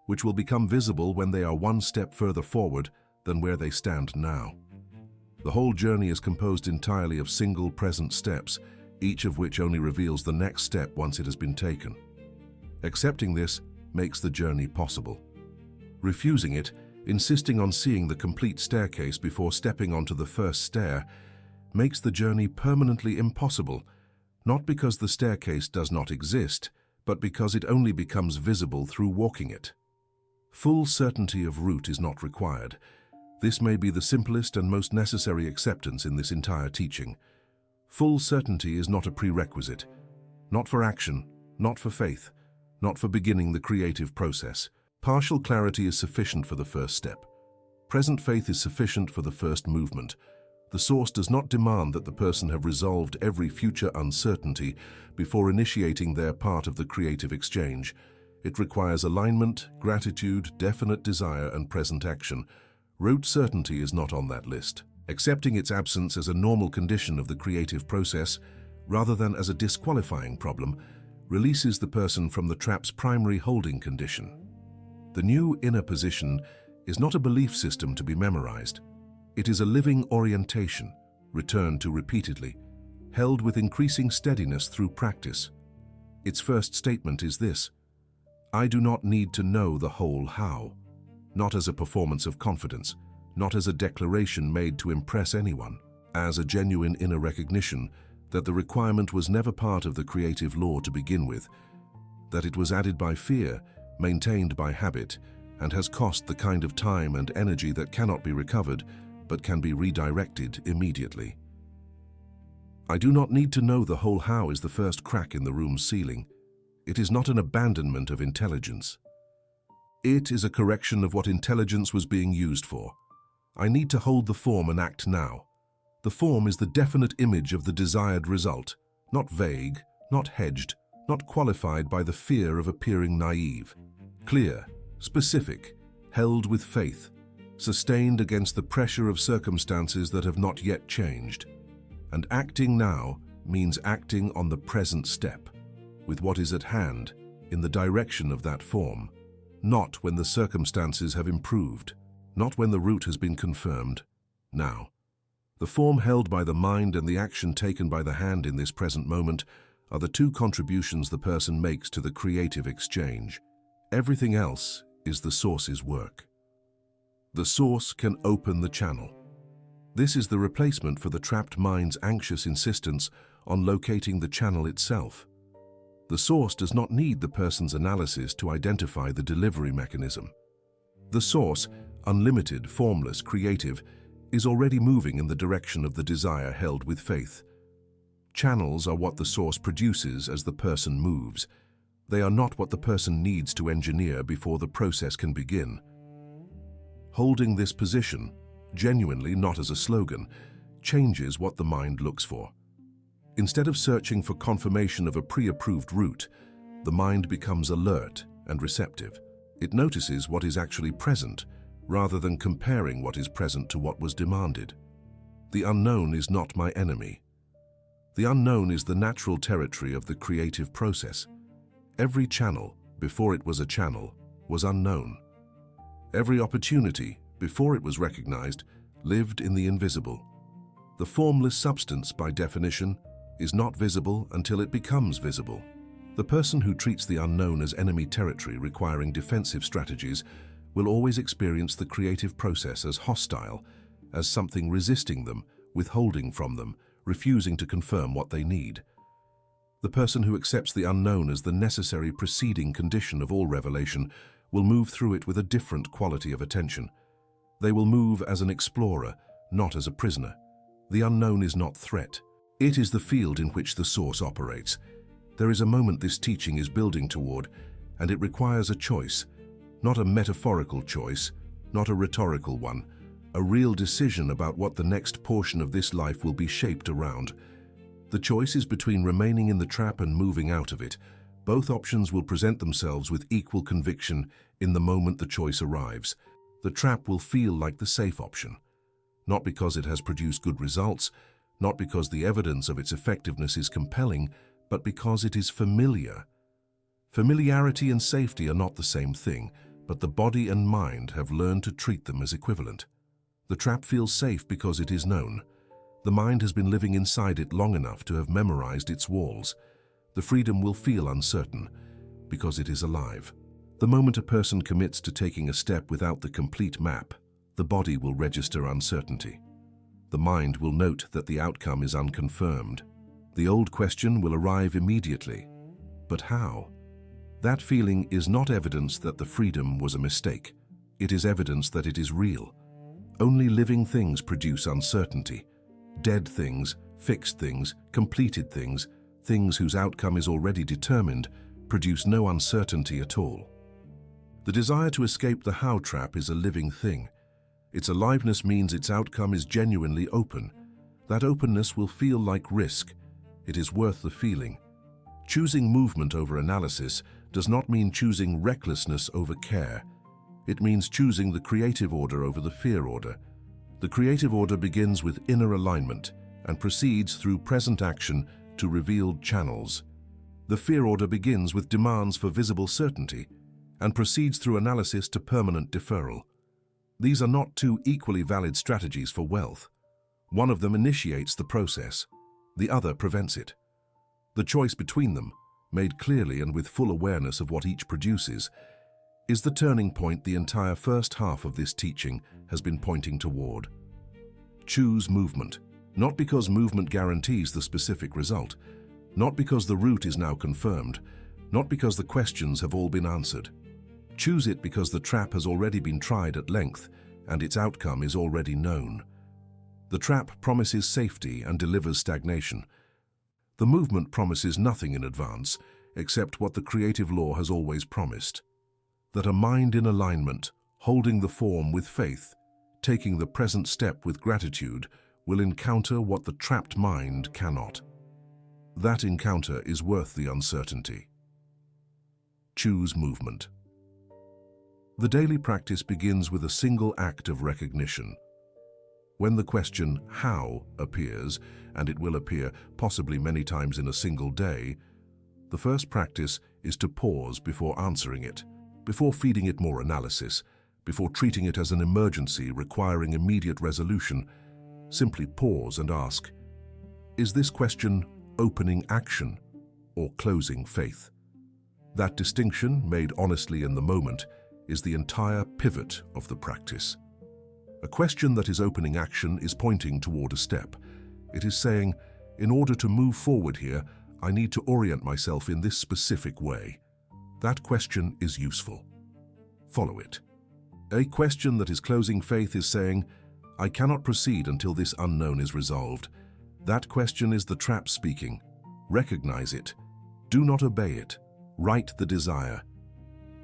which will become visible when they are one step further forward than where they stand now. The whole journey is composed entirely of single present steps, each of which only reveals the next step once it has been taken. Accepting this makes the journey possible. Refusing it, insisting on seeing the complete staircase before stepping onto the first stair, makes the journey permanently impossible, not because the staircase does not exist, but because it only becomes visible through walking it. Full certainty of route is not required. This may be the simplest and most necessary acceptance in this entire teaching. Full certainty is not a prerequisite, not for action, not for faith, not for beginning the creative process. Partial clarity is sufficient for the first step. Present faith is sufficient for the first movement. The source does not demand that the person have resolved every future uncertainty before initiating their part of the creative exchange. It requires alignment, gratitude, definite desire, and present action. Rote certainty is not on that list. Accepting its absence as a normal condition of the creative process, rather than as a disqualifying problem, releases the person from the trap's primary holding condition. The new inner position is not a belief system to be memorized. It is a living orientation, returned to repeatedly, held with increasing steadiness through practice. Its first statement is this: I do not need to know the whole how, not as a performance of confidence, not as a declaration made to impress anyone, as a genuine inner recognition that the requirement was never part of the creative law to begin with, that it was added by fear, maintained by habit, and has cost the kind of time and energy that cannot be recovered, but can be redirected immediately. I do not need to know the whole how is the first crack in the room's ceiling. It is not an abandonment of intelligence. It is a correction of what intelligence was being used for. I need to hold the form and act now. The form is the definite image of the desired result, not vague, not hedged, not qualified by the fear of appearing naive. Clear, specific, held with faith, sustained against the pressure of circumstances that have not yet changed. And acting now means acting on the present step, with what is at hand, in the direction of that form, not when the circumstances have improved, not when the route has been confirmed, now. The form held by the mind and the action taken by the hand in this present moment are the two contributions the person makes to the creative exchange. Everything else is the source's work. The source can open the channel. This is the replacement for the trapped mind's anxious insistence on locating the channel itself. The source does not need the person's analysis to identify the delivery mechanism. The source, unlimited, formless, creative, is already moving in the direction of the desire held with faith. Channels are what the source produces as the person moves. They are not what the person needs to engineer before the process can begin. Holding this position, genuinely not as a slogan, changes what the mind looks for. Instead of searching for confirmation of a pre-approved route, the mind becomes alert and receptive. It notices what is actually present, rather than comparing what is present to what was demanded. The unknown is not my enemy. The unknown is the natural territory of the creative process. Every channel, before it was a channel, was unknown. Every opportunity, before it was recognized, lived in the invisible. The formless substance, by definition, is not visible until it becomes visible. The person who treats the unknown as enemy territory requiring defensive strategies will always experience the creative process as hostile, as something resisting them, withholding from them, refusing to confirm what they need. The person who accepts the unknown as the necessary preceding condition of all revelation will move through it with a different quality of attention. They will move as an explorer, not as a prisoner. The unknown is not threat. It is the field in which the source operates. There is a moment this teaching is building toward, and it requires a choice, not a metaphorical choice, not a rhetorical one, a real decision about what the next portion of this life will be shaped around. The choice is between remaining in the trap and moving out of it. Both options will present themselves with equal conviction in the moment the choice arrives. The trap will feel like the safe option, not because it has produced good results, not because the evidence of its effectiveness is compelling, but because it is familiar. Familiarity and safety are not the same thing, but the body and mind have learned to treat them as equivalent. The trap feels safe because it is known. The mind has been living inside it long enough to have memorized its walls. The freedom will feel uncertain because it is alive. The moment a person commits to taking a step without the complete map, the body will register uncertainty. The mind will note that the outcome is unconfirmed. The old question will arrive immediately. But how? That feeling is not evidence that the freedom was a mistake. It is evidence that it is real. Only living things produce uncertainty. Dead things, fixed things, completed things, things whose outcome is already determined, produce no uncertainty at all. The desire to escape the how trap is a living thing. Its aliveness means its outcome is genuinely open. That openness will feel like risk. It is worth the feeling. Choosing movement over analysis does not mean choosing recklessness over care. It means choosing the creative order over the fear order. The creative order begins with inner alignment and proceeds through present action to revealed channels. The fear order begins with demands for visible certainty and proceeds through analysis to permanent deferral. These are not two equally valid strategies for wealth. One of them initiates the process, the other prevents it. The choice between them, made clearly and with full awareness of what each produces, is the turning point the entire first half of this teaching has been pointing toward. Choose movement, not because movement guarantees the specific result, not because the route is now confirmed, not because the questions have all been answered. Choose it because the trap has already been tried at length and its outcome is already known. The trap promises safety and delivers stagnation. The movement promises nothing in advance except what the creative law has always promised. That a mind in alignment, holding the form with faith, taking the present step with gratitude, will encounter what the trapped mind cannot. That encounter is worth the uncertainty. Choose movement. The daily practice begins with a single act of recognition. When the question, how, appears, and it will appear possibly many times in a single day, the first practice is to pause before answering it, before feeding it more analysis, before treating it as an emergency requiring immediate resolution. Simply pause and ask, is this question opening action or closing faith? That distinction, made honestly in the moment, is the entire pivot of the practice. A question that is opening action is pointing toward a step. It is saying, in order to move forward here, I need to orient myself in this specific way. That question is useful. Follow it. A question that is closing faith is saying, I cannot proceed until this unknown is resolved. That question is the trap speaking. Recognize it. Do not obey it. Write the desire.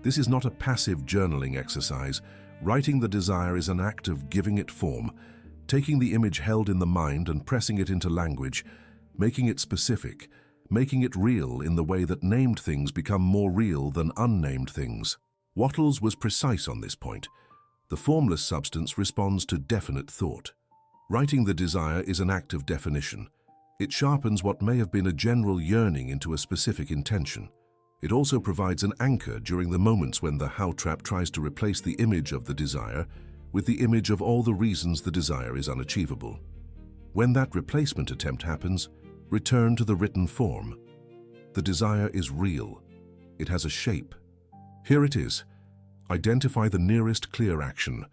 This is not a passive journaling exercise. Writing the desire is an act of giving it form, taking the image held in the mind and pressing it into language, making it specific, making it real in the way that named things become more real than unnamed things. Wattles was precise on this point. The formless substance responds to definite thought. Writing the desire is an act of definition. It sharpens what may have been a general yearning into a specific intention. It also provides an anchor during the moments when the how trap tries to replace the image of the desire with the image of all the reasons the desire is unachievable. When that replacement attempt happens, return to the written form. The desire is real. It has a shape. Here it is. Identify the nearest clear action,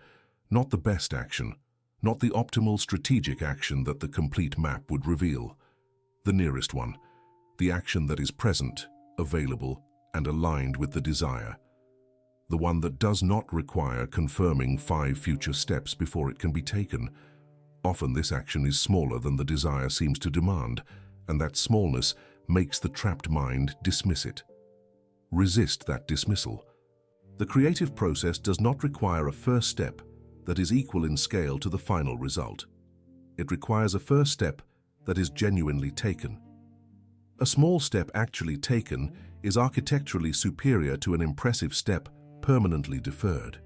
not the best action, not the optimal strategic action that the complete map would reveal. The nearest one, the action that is present, available, and aligned with the desire. The one that does not require confirming 5 future steps before it can be taken. Often this action is smaller than the desire seems to demand, and that smallness makes the trapped mind dismiss it. Resist that dismissal. The creative process does not require a first step that is equal in scale to the final result. It requires a first step that is genuinely taken. A small step actually taken is architecturally superior to an impressive step permanently deferred.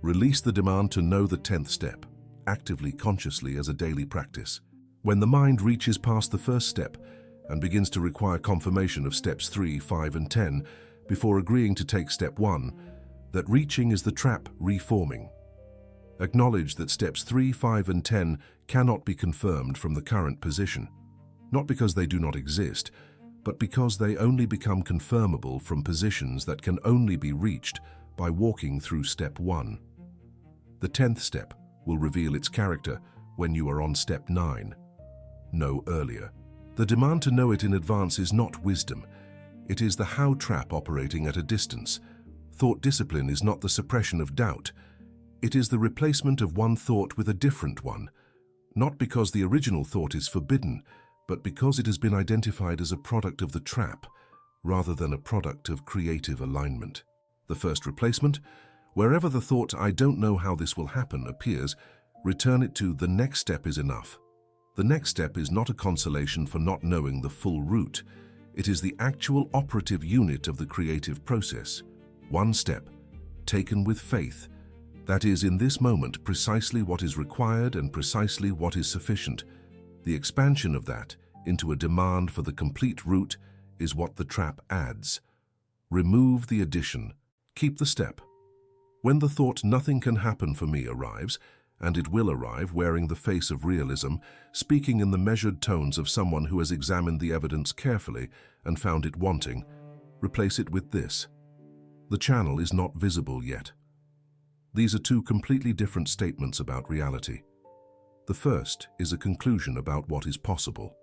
Release the demand to know the 10th step, actively, consciously as a daily practice. When the mind reaches past the first step and begins to require confirmation of steps 3, 5, and 10, before agreeing to take step 1, that reaching is the trap reforming. Acknowledge that steps 3, 5, and 10 cannot be confirmed from the current position, not because they do not exist, but because they only become confirmable from positions that can only be reached by walking through step 1. The 10th step will reveal its character when you are on step 9. No earlier. The demand to know it in advance is not wisdom. It is the how trap operating at a distance. Thought discipline is not the suppression of doubt. It is the replacement of one thought with a different one, not because the original thought is forbidden, but because it has been identified as a product of the trap, rather than a product of creative alignment. The first replacement: wherever the thought "I don't know how this will happen" appears, return it to "the next step is enough." The next step is not a consolation for not knowing the full route. It is the actual operative unit of the creative process. One step, taken with faith. That is, in this moment, precisely what is required and precisely what is sufficient. The expansion of that into a demand for the complete route is what the trap adds. Remove the addition. Keep the step. When the thought "nothing can happen for me" arrives, and it will arrive wearing the face of realism, speaking in the measured tones of someone who has examined the evidence carefully and found it wanting, replace it with this: the channel is not visible yet. These are two completely different statements about reality. The first is a conclusion about what is possible.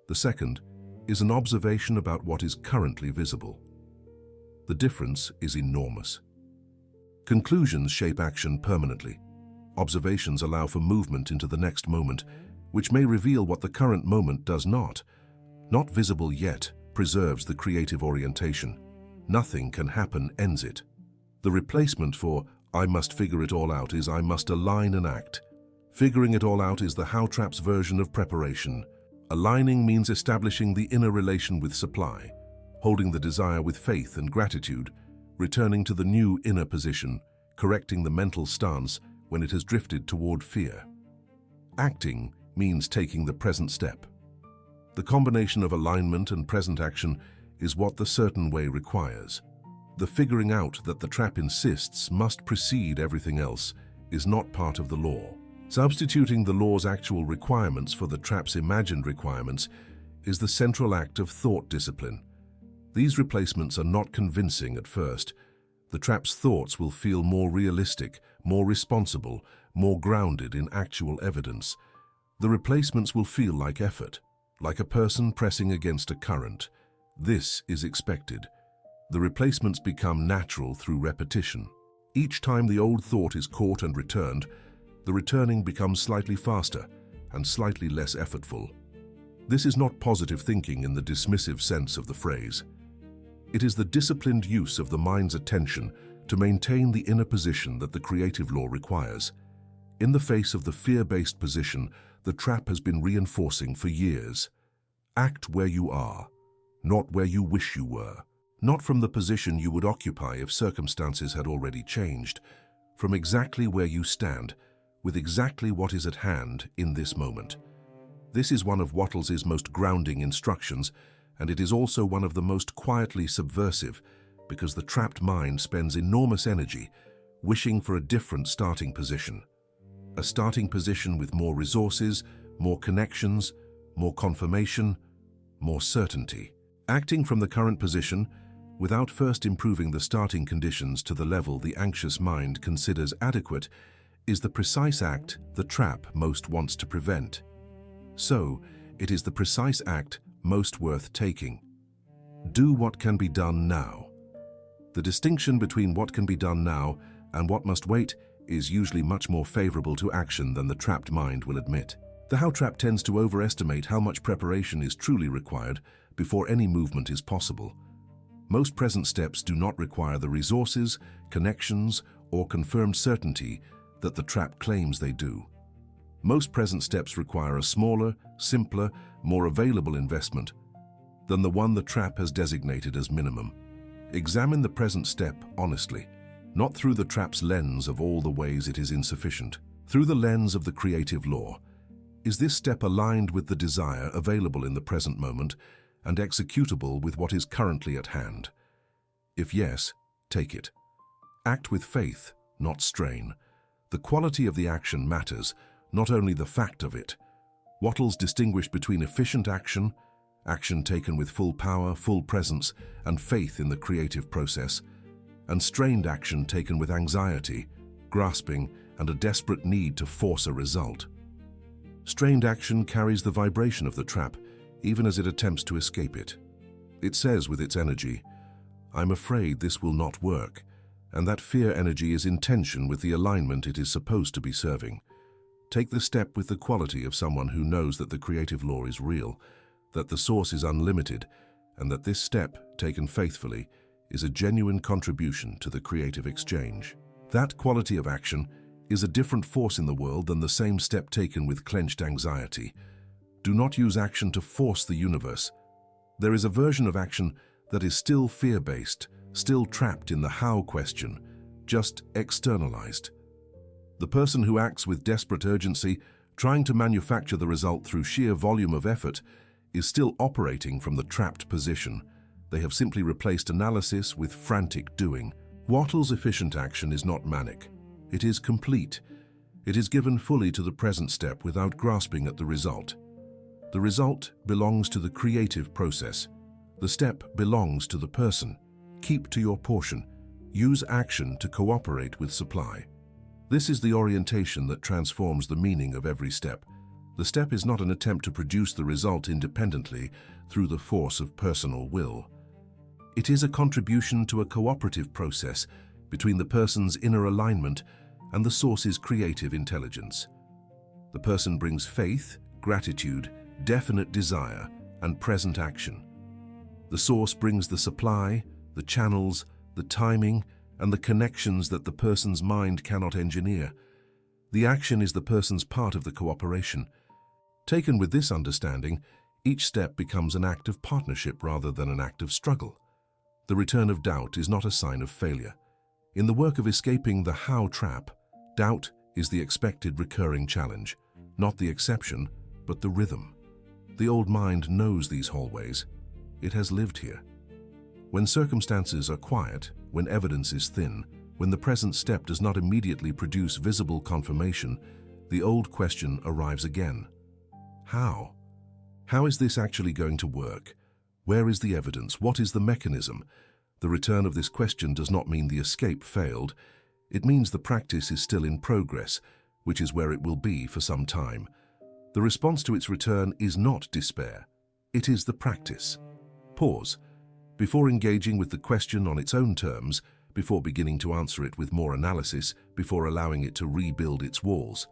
The second is an observation about what is currently visible. The difference is enormous. Conclusions shape action permanently. Observations allow for movement into the next moment, which may reveal what the current moment does not. Not visible yet preserves the creative orientation. Nothing can happen ends it. The replacement for "I must figure it all out" is "I must align and act." Figuring it all out is the how trap's version of preparation. Aligning means establishing the inner relation with supply, holding the desire with faith and gratitude, returning to the new inner position, correcting the mental stance when it has drifted toward fear. Acting means taking the present step. The combination of alignment and present action is what the certain way requires. The figuring out that the trap insists must precede everything else is not part of the law. Substituting the law's actual requirements for the trap's imagined requirements is the central act of thought discipline. These replacements are not convincing at first. The trap's thoughts will feel more realistic, more responsible, more grounded in actual evidence. The replacements will feel like effort, like a person pressing against a current. This is expected. The replacements become natural through repetition. Each time the old thought is caught and returned, the returning becomes slightly faster and slightly less effortful. This is not positive thinking in the dismissive sense of the phrase. It is the disciplined use of the mind's attention to maintain the inner position that the creative law requires. In the face of the fear-based position the trap has been reinforcing for years. Act where you are, not where you wish you were. Not from the position you would occupy if circumstances had already changed. From exactly where you stand, with exactly what is at hand in this moment. This is one of Wattles's most grounding instructions, and it is also one of the most quietly subversive, because the trapped mind spends enormous energy wishing for a different starting position. A starting position with more resources, more connections, more confirmation, more certainty. Acting from the current position, without first improving the starting conditions to the level the anxious mind considers adequate, is the precise act the trap most wants to prevent. So, it is the precise act most worth taking. Do what can be done now. The distinction between what can be done now and what must wait is usually much more favorable to action than the trapped mind will admit. The how trap tends to overestimate how much preparation is truly required before any movement is possible. Most present steps do not require the resources, connections, or confirmed certainty that the trap claims they do. Most present steps require a smaller, simpler, more available investment than the one the trap has designated as minimum. Examine the present step honestly, not through the trap's lens of all the ways it is insufficient. Through the lens of the creative law, is this step aligned with the desire available in the present moment and executable with what is currently at hand? If yes, take it. Act with faith, not strain. The quality of the action matters, not only the fact of it. Wattles distinguished between efficient action, action taken with full power, full presence, and faith in the creative process, and strained action taken with anxiety, grasping, and a desperate need to force a result. Strained action carries the vibration of the trap, even as it attempts to escape it. It says with its energy, "I'm afraid this will not work," and that fear energy is in tension with the alignment it is supposed to be serving. Take the step with the quality of someone who knows that the creative law is real, that the source is unlimited, and that this step, taken faithfully, is a genuine contribution to the creative exchange. That quality of action is a different force in the world than the same step taken with clenched anxiety. Do not use action to force the universe. There is a version of action that is still fear-based, still trapped in the how question, just externalized. The person who acts with desperate urgency, trying to manufacture the result through sheer volume of effort, is still operating from the trapped position. They have simply replaced analysis with frantic doing. Wattles' efficient action is not manic. It is complete. It is given fully to the present step without grasping at the result. The result belongs to the creative process. The step belongs to the person. Keep to your portion. Use action to cooperate with supply. This is the orientation that transforms the meaning of every step. The step is not an attempt to produce the result independently through the force of personal will. It is a contribution to a cooperative process between the person's inner alignment and the source's creative intelligence. The person brings faith, gratitude, definite desire, and present action. The source brings the supply, the channels, the timing, and the connections that the person's mind cannot engineer. The action is the person's part of the cooperation. Taken with this understanding, each step becomes an act of partnership rather than an act of struggle. The return of doubt is not a sign of failure. In the work of escaping the how trap, doubt is the expected recurring challenge, not the exception, but the rhythm. The old mind knows these hallways. It has lived here. When circumstances are quiet, when evidence is thin, when the present step does not immediately produce visible confirmation, the old question arrives again. How? How is this actually going to work? Where is the evidence? What is the mechanism? The return of this question does not mean the escape failed. It means the practice is still in progress, which is where it will be for some time. The response to its return is not despair. It is the practice. Pause. Before engaging with the question on its own terms, before beginning to answer it with more analysis, before allowing it to rebuild its walls.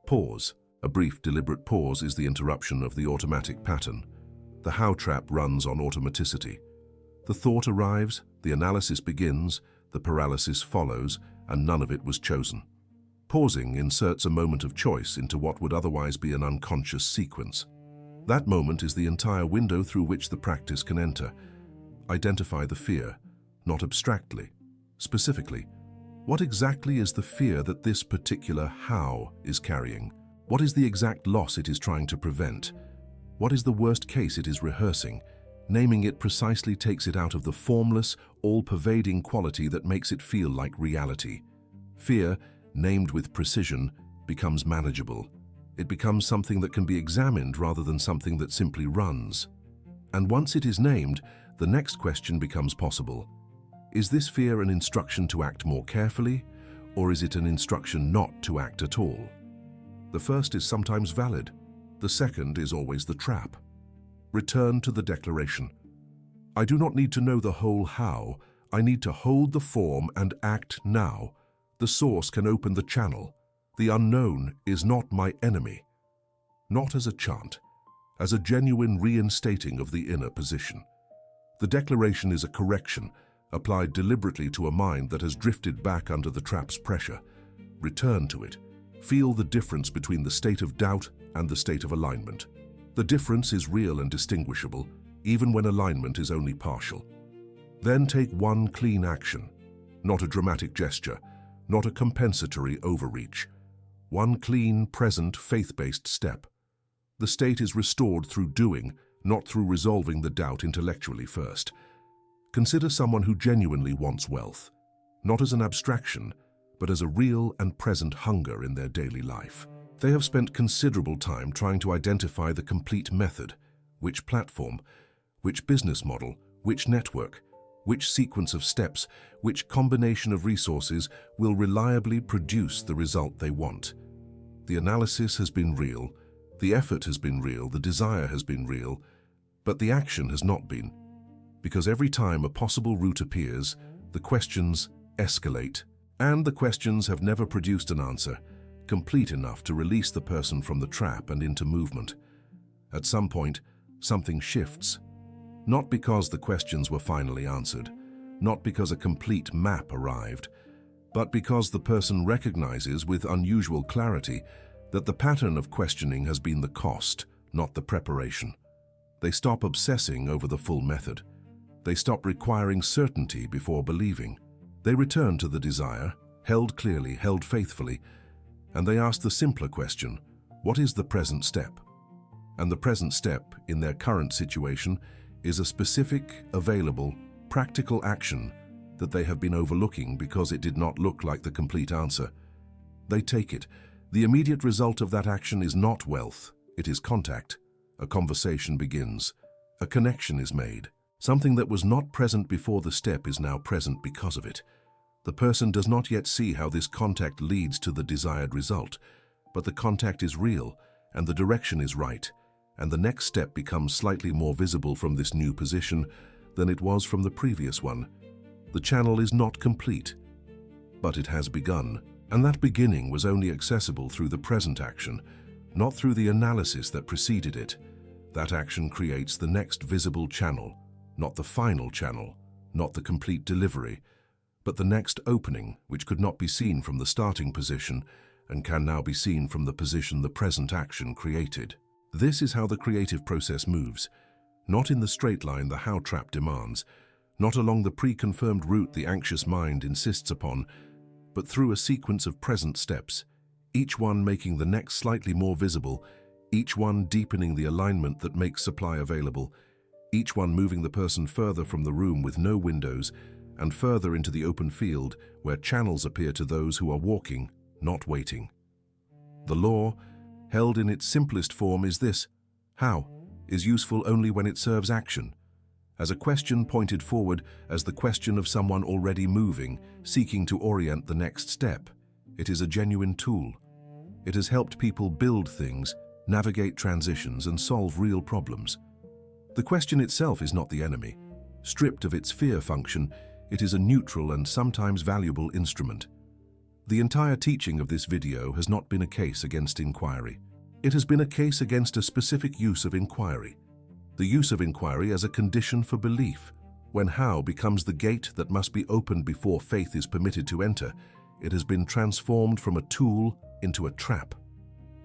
Pause. A brief, deliberate pause is the interruption of the automatic pattern. The how trap runs on automaticity. The thought arrives, the analysis begins, the paralysis follows, and none of it was chosen. Pausing inserts a moment of choice into what would otherwise be an unconscious sequence. That moment is the entire window through which the practice can enter. Identify the fear, not abstractly, specifically. What exactly is the fear that this particular how is carrying? What is the exact loss it is trying to prevent? What is the worst case it is rehearsing? Naming it precisely takes it out of the formless, all-pervading quality that makes it feel like reality. Fear, named with precision, becomes manageable. It becomes something that can be examined rather than something that simply runs. And once it is named, the next question becomes possible. Is this fear an instruction to act more carefully, or is it an instruction not to act at all? The first is sometimes valid. The second is always the trap. Return to the declaration. I do not need to know the whole how. I need to hold the form and act now. The source can open the channel. The unknown is not my enemy. Not as a chant, as a genuine reinstating of the inner position. The declaration is a correction, applied deliberately to a mind that has drifted back under the trap's pressure. Return to it. Feel the difference between the state of doubt and the state of alignment. The difference is real and distinguishable, even when alignment is only partial. Then take one clean action, not a dramatic gesture, not a compensatory overreach. One clean, present, faith-based step. The state is restored through doing, not through resolving the doubt intellectually first. Consider someone who genuinely wants wealth, not as an abstraction, but as a real and present hunger in their daily life. They have spent considerable time trying to identify the complete method, which platform, which business model, which network, which sequence of steps, which combination of resources will reliably produce the result they want. The analysis has been real, the effort has been real, the desire has been real, but the action has not been. Because every time a possible route appears, the questions escalate, and the questions have never produced an answer complete enough to release the person from the trap and into movement. At some point, something shifts. Not because the questions were finally answered, not because a complete map arrived, but because the person recognizes with unusual clarity that the pattern of questioning has been the cost, not the preparation. They stop obsessing over the full method. They stop requiring certainty before believing. They return to the desire, held clearly, held faithfully, and they ask the simpler question, what is the present step? And the present step, in their current situation, is a specific, available, practical action that they have been overlooking because it did not look like the complete answer. They take it. The immediate result of that action is not wealth, it is contact. A conversation begins. A connection is made. Something that was not present before the step is now present because of it. The person does not yet see how this contact leads to the desired result, but the contact is real and the direction is right, and the next step becomes slightly more visible from this new position than it was from the previous one. The channel is not complete, but it has begun, and that beginning was only accessible through the present action, not through the analysis that preceded it. That action creates the next visible channel, not the final channel, not the complete delivery, but the next opening, which could not be seen from the starting position and can now be seen from the position the present action created. This is how the creative process moves, not in the straight line the how trap demands, not along the pre-confirmed route the anxious mind insists upon, but through a sequence of present steps, each one making the next slightly more visible, each one deepening the alignment that makes supply available, each one moving the person further from the room with no windows and further into the open field where channels appear to those who are walking, not waiting. The law, held in its simplest form, is this: how is useful only when it serves action. As a question pointed forward, as the question of someone already moving, seeking to orient the next step, it is a genuine tool. It has helped people build things, navigate transitions, and solve real problems. The question itself is not the enemy. Stripped of its fear function, it is a neutral and sometimes valuable instrument. The entire teaching of this video has not been a case against inquiry. It has been a case against a specific use of inquiry. The use of inquiry as a condition for belief. When how becomes the gate that must be opened before faith is permitted to enter, it has been transformed from a tool into a trap.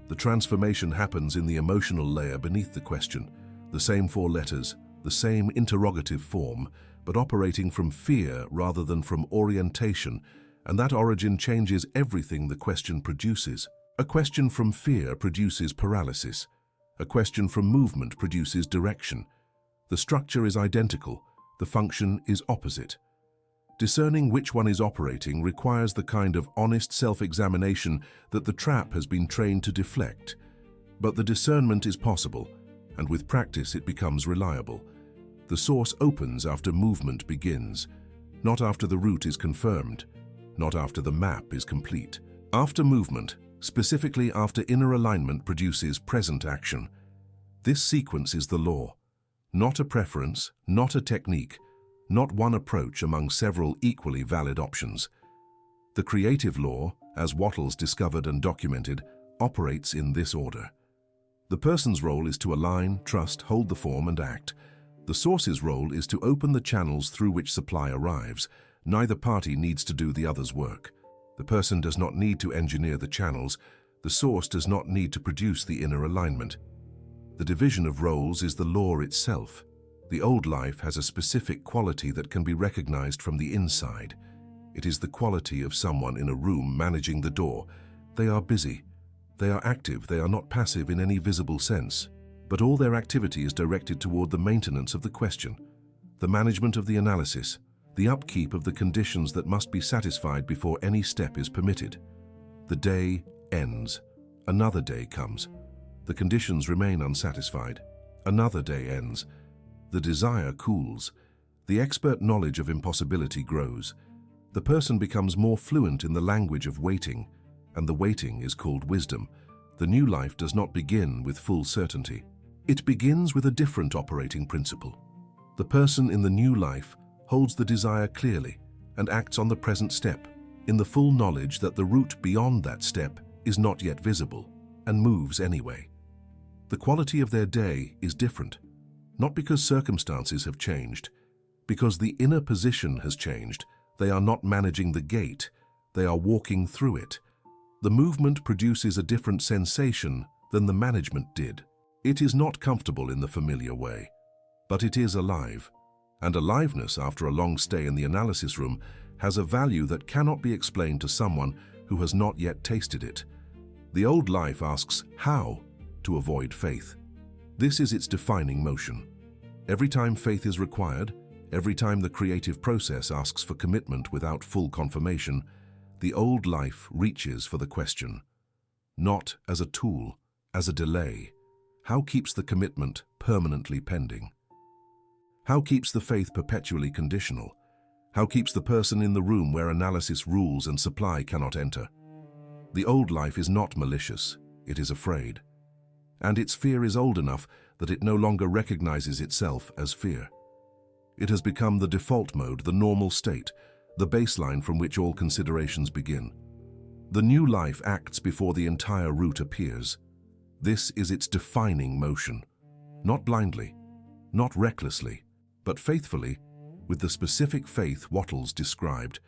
The transformation happens in the emotional layer beneath the question, the same four letters, the same interrogative form, but operating from fear rather than from orientation, and that origin changes everything the question produces. A question from fear produces paralysis. A question from movement produces direction. The structure is identical, the function is opposite. Discerning which one is operating requires the kind of honest self-examination that the trap has been trained to deflect. But the discernment is possible, and with practice it becomes reliable. The source opens after movement begins, not after the route is confirmed, not after the map is complete. After movement, specifically after inner alignment produces present action. This sequence is the law, not a preference, not a technique, not one approach among several equally valid options. The creative law, as Wattles discovered and documented, operates in this order. The person's role is to align, trust, hold the form, and act. The source's role is to open the channels through which supply arrives. Neither party needs to do the other's work. The person does not need to engineer the channels. The source does not need to produce the inner alignment. The division of roles is the law itself. The old life has a specific quality that can be recognized from the inside. It is the quality of someone in a room managing the door. They are busy. They are active. They are not passive in any visible sense. But all their activity is directed toward the maintenance of the question. the management of the analysis, the upkeep of the conditions that must be satisfied before any step is permitted. The day ends. Another day comes. The conditions remain unsatisfied. Another day ends. The desire cools. The expert knowledge of impossibility grows. The person becomes more fluent in the language of waiting, and the waiting is called wisdom. The new life does not begin with full certainty. It begins with a different operating principle. The person in the new life holds the desire clearly and acts on the present step, in the full knowledge that the route beyond that step is not yet visible and moves anyway. The quality of their day is different, not because circumstances have changed, because the inner position has changed. They are not managing the gate, they are walking through it. The movement produces a different sensation than the management did. It is not comfortable in the familiar way, but it is alive. And aliveness after a long stay in the analysis room has a value that cannot be explained to someone who has not yet tasted it. The old life asks how to avoid faith. This is its defining motion. Every time faith is required, every time the creative process asks for commitment without full confirmation, the old life reaches for the question. Not as a tool, as a delay. How keeps the commitment permanently pending? How keeps the faith perpetually conditional? How keeps the person in the room where analysis rules and supply cannot enter? The old life is not malicious, it is afraid. And its fear is old enough that it no longer recognizes itself as fear. It has become the default mode, the normal state, the baseline from which all considerations begin. The new life acts before the entire route appears. This is its defining motion, not blindly, not recklessly, but faithfully, with the specific faith Wattles described,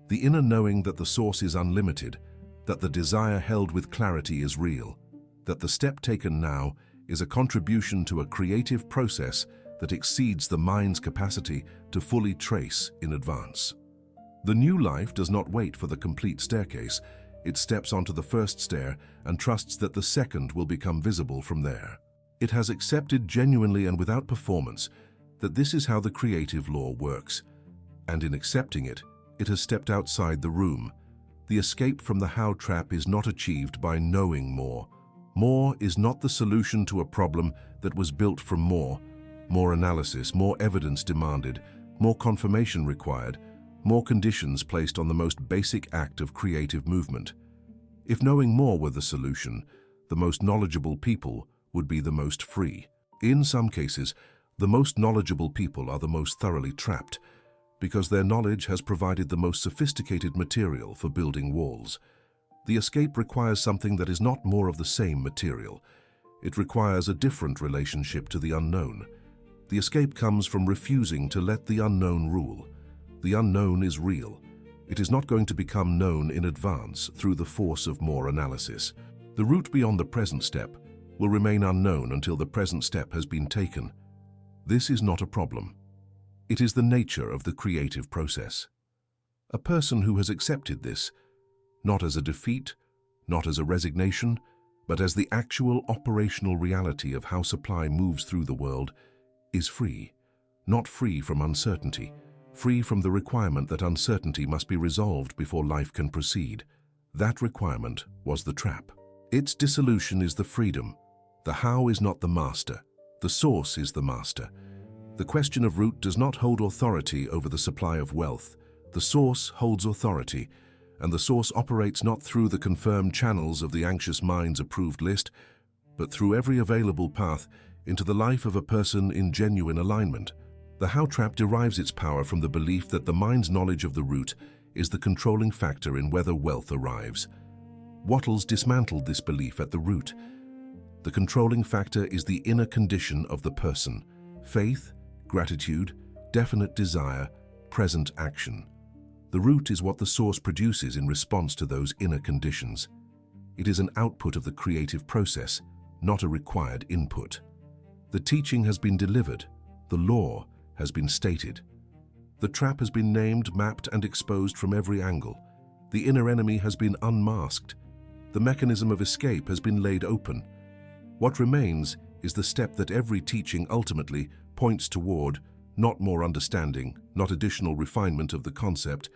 the inner knowing that the source is unlimited, that the desire held with clarity is real, that the step taken now is a contribution to a creative process that exceeds the mind's capacity to fully trace in advance. The new life does not wait for the complete staircase. It steps onto the first stair and trusts that the second will become visible from there. It has accepted genuinely and without performance that this is how the creative law works, and in accepting it, it has stepped outside the room. The escape from the how trap is not achieved by knowing more. More is not the solution to a problem that was built from more analysis, more evidence demanded, more confirmation required, more conditions placed on the most basic act of creative movement. If knowing more were the solution, the most knowledgeable people would be the most free. In some cases, the most knowledgeable people are the most thoroughly trapped, because their knowledge has provided the most sophisticated material for building walls. The escape requires something that is not more of the same material. It requires a different relationship to the unknown. The escape comes from refusing to let the unknown rule. The unknown is real. It is not going to become known in advance through the force of more analysis. The route beyond the present step will remain unknown until the present step has been taken. This is not a problem. It is the nature of the creative process. A person who has accepted this, not as a defeat, not as a resignation, but as the actual operational reality of how supply moves through the world, is free. Not free from uncertainty, free from the requirement that uncertainty must be resolved before life can proceed. That requirement was the trap. Its dissolution is the freedom. The how is not the master. The source is the master. The question of route does not hold authority over the supply of wealth. The source holds authority, and the source operates not through the confirmed channels of the anxious mind's approved list, but through every available path into the life of a person in genuine alignment. The how trap derives its power from the belief that the mind's knowledge of the route is the controlling factor in whether wealth arrives. Wattles dismantled this belief at the root. The controlling factor is the inner condition of the person: faith, gratitude, definite desire, present action. The root is what the source produces in response to those inner conditions. It is an output of the creative process, not a required input. The teaching has been delivered. The law has been stated. The trap has been named, mapped, and exposed from every angle. The inner enemy has been unmasked. The mechanism of escape has been laid open. What remains is the step that every teaching ultimately points toward, not more understanding, not additional refinement of the concept,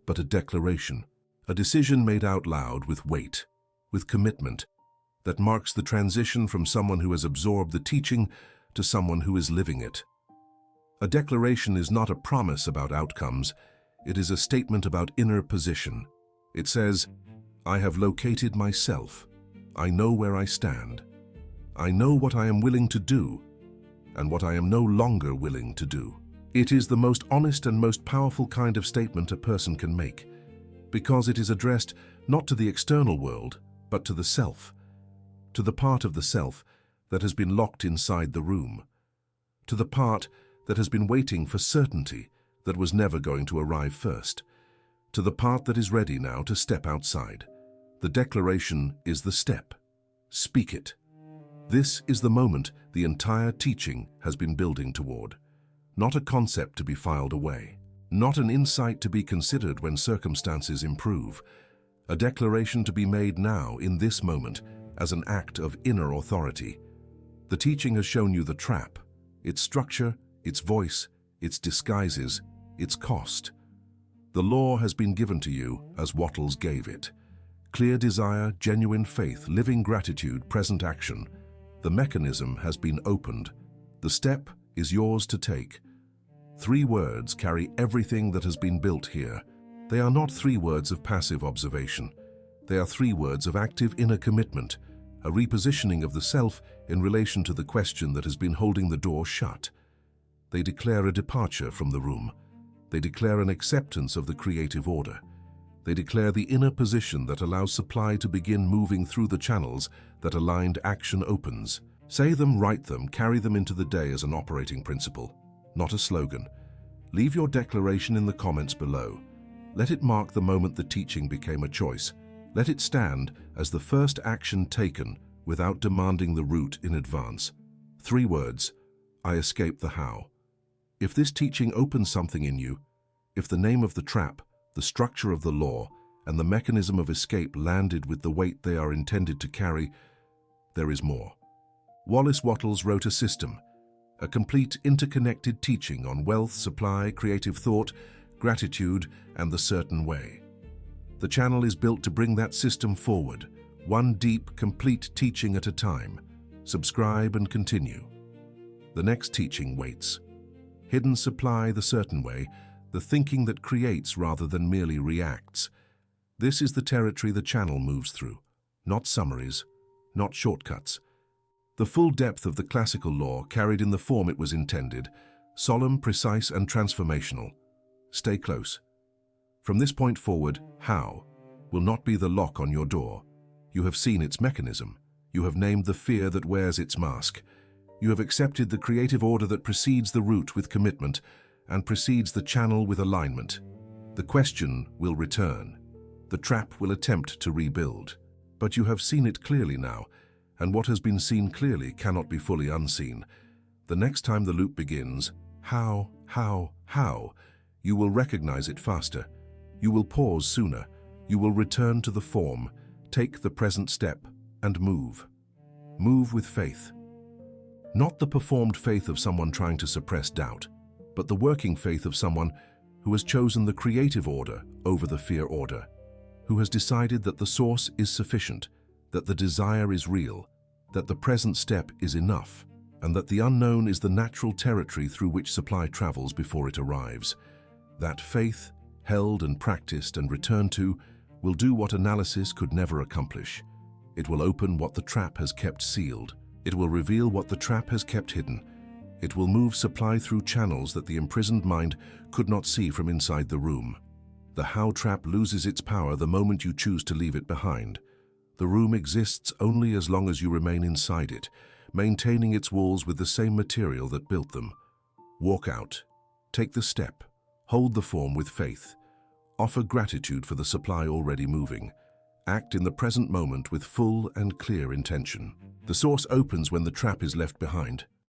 but a declaration, a decision made out loud with weight, with commitment, that marks the transition from someone who has absorbed the teaching to someone who is living it. A declaration is not a promise about outcomes, it is a statement about inner position. It says, I have located myself. I know where I stand. I know what I am willing to do and what I am no longer willing to do. It is the most honest and most powerful kind of statement a person can make, because it is addressed not to the external world, but to the self, to the part of the self that has been locked inside the room, to the part that has been waiting for certainty that was never going to arrive first, to the part that is ready now to step outside. The declaration is the step. Speak it. This is the moment the entire teaching has been building toward. Not a concept to be filed away. Not an insight to be considered when circumstances improve. A declaration to be made now, in this moment, as an act of inner authority. The teaching has shown you the trap, its structure, its voice, its disguises, its cost. The law has been given to you as Wattles gave it. Clear desire, genuine faith, living gratitude, present action. The mechanism has been opened. The step is yours to take. 3 words carry everything that has been built here. They are not 3 words of passive observation. They are 3 words of active inner commitment, a repositioning of the self in relation to the question that has been holding the door shut. They declare a departure from the room. They declare an acceptance of the creative order. They declare the inner position that allows supply to begin moving through the channels that aligned action opens. Say them, write them, carry them into the day as an operating principle, not a slogan. Leave your declaration in the comments below. Let it mark the moment the teaching became a choice. Let it stand as the first action taken without demanding the route in advance. 3 words, I escape the how. If this teaching opens something in you, if the name of the trap, the structure of the law, and the mechanism of escape landed with the weight they are intended to carry, there is more. Wallace Wattles wrote a system, a complete interconnected teaching on wealth, supply, creative thought, gratitude, and the certain way. The channel is built to bring that system forward, one deep, complete teaching at a time. Subscribe and continue. The next teaching waits. Hidden supply, the certain way, the thinking that creates rather than merely reacts. This is the territory the channel moves through, not summaries, not shortcuts. The full depth of the classical law carried in the form it was intended, solemn, precise, and transformational. Stay close. From this point forward, how will not be the lock on your door. You have seen its mechanism. You have named the fear that wears its mask. You have accepted the creative order that precedes the route with commitment and precedes the channel with alignment. The question will return. The trap will attempt to rebuild. But you have seen it clearly now, and what has been seen clearly cannot be fully unseen. The next time the loop begins, how, you will recognize it faster. You will pause sooner. You will return to the form, take the present step, and move. Move with faith. Not the performed faith of someone trying to suppress doubt, but the working faith of someone who has chosen the creative order over the fear order, who has decided that the source is sufficient, that the desire is real, that the present step is enough, and that the unknown is the natural territory through which supply travels before it arrives. That faith, held and practiced and returned to, will do what analysis could never accomplish. It will open what the trap has kept sealed. It will reveal what the trap has kept hidden. It will move supply through channels that the imprisoned mind could not see from inside the room. The how trap loses its power the moment you choose to leave it behind. The room exists only as long as you remain inside it, maintaining its walls with the same material that built them. Walk out. Take the step. Hold the form with faith. Offer gratitude for the supply already moving. Act in the present moment with full and clear intention. The source opens when the trap is left behind.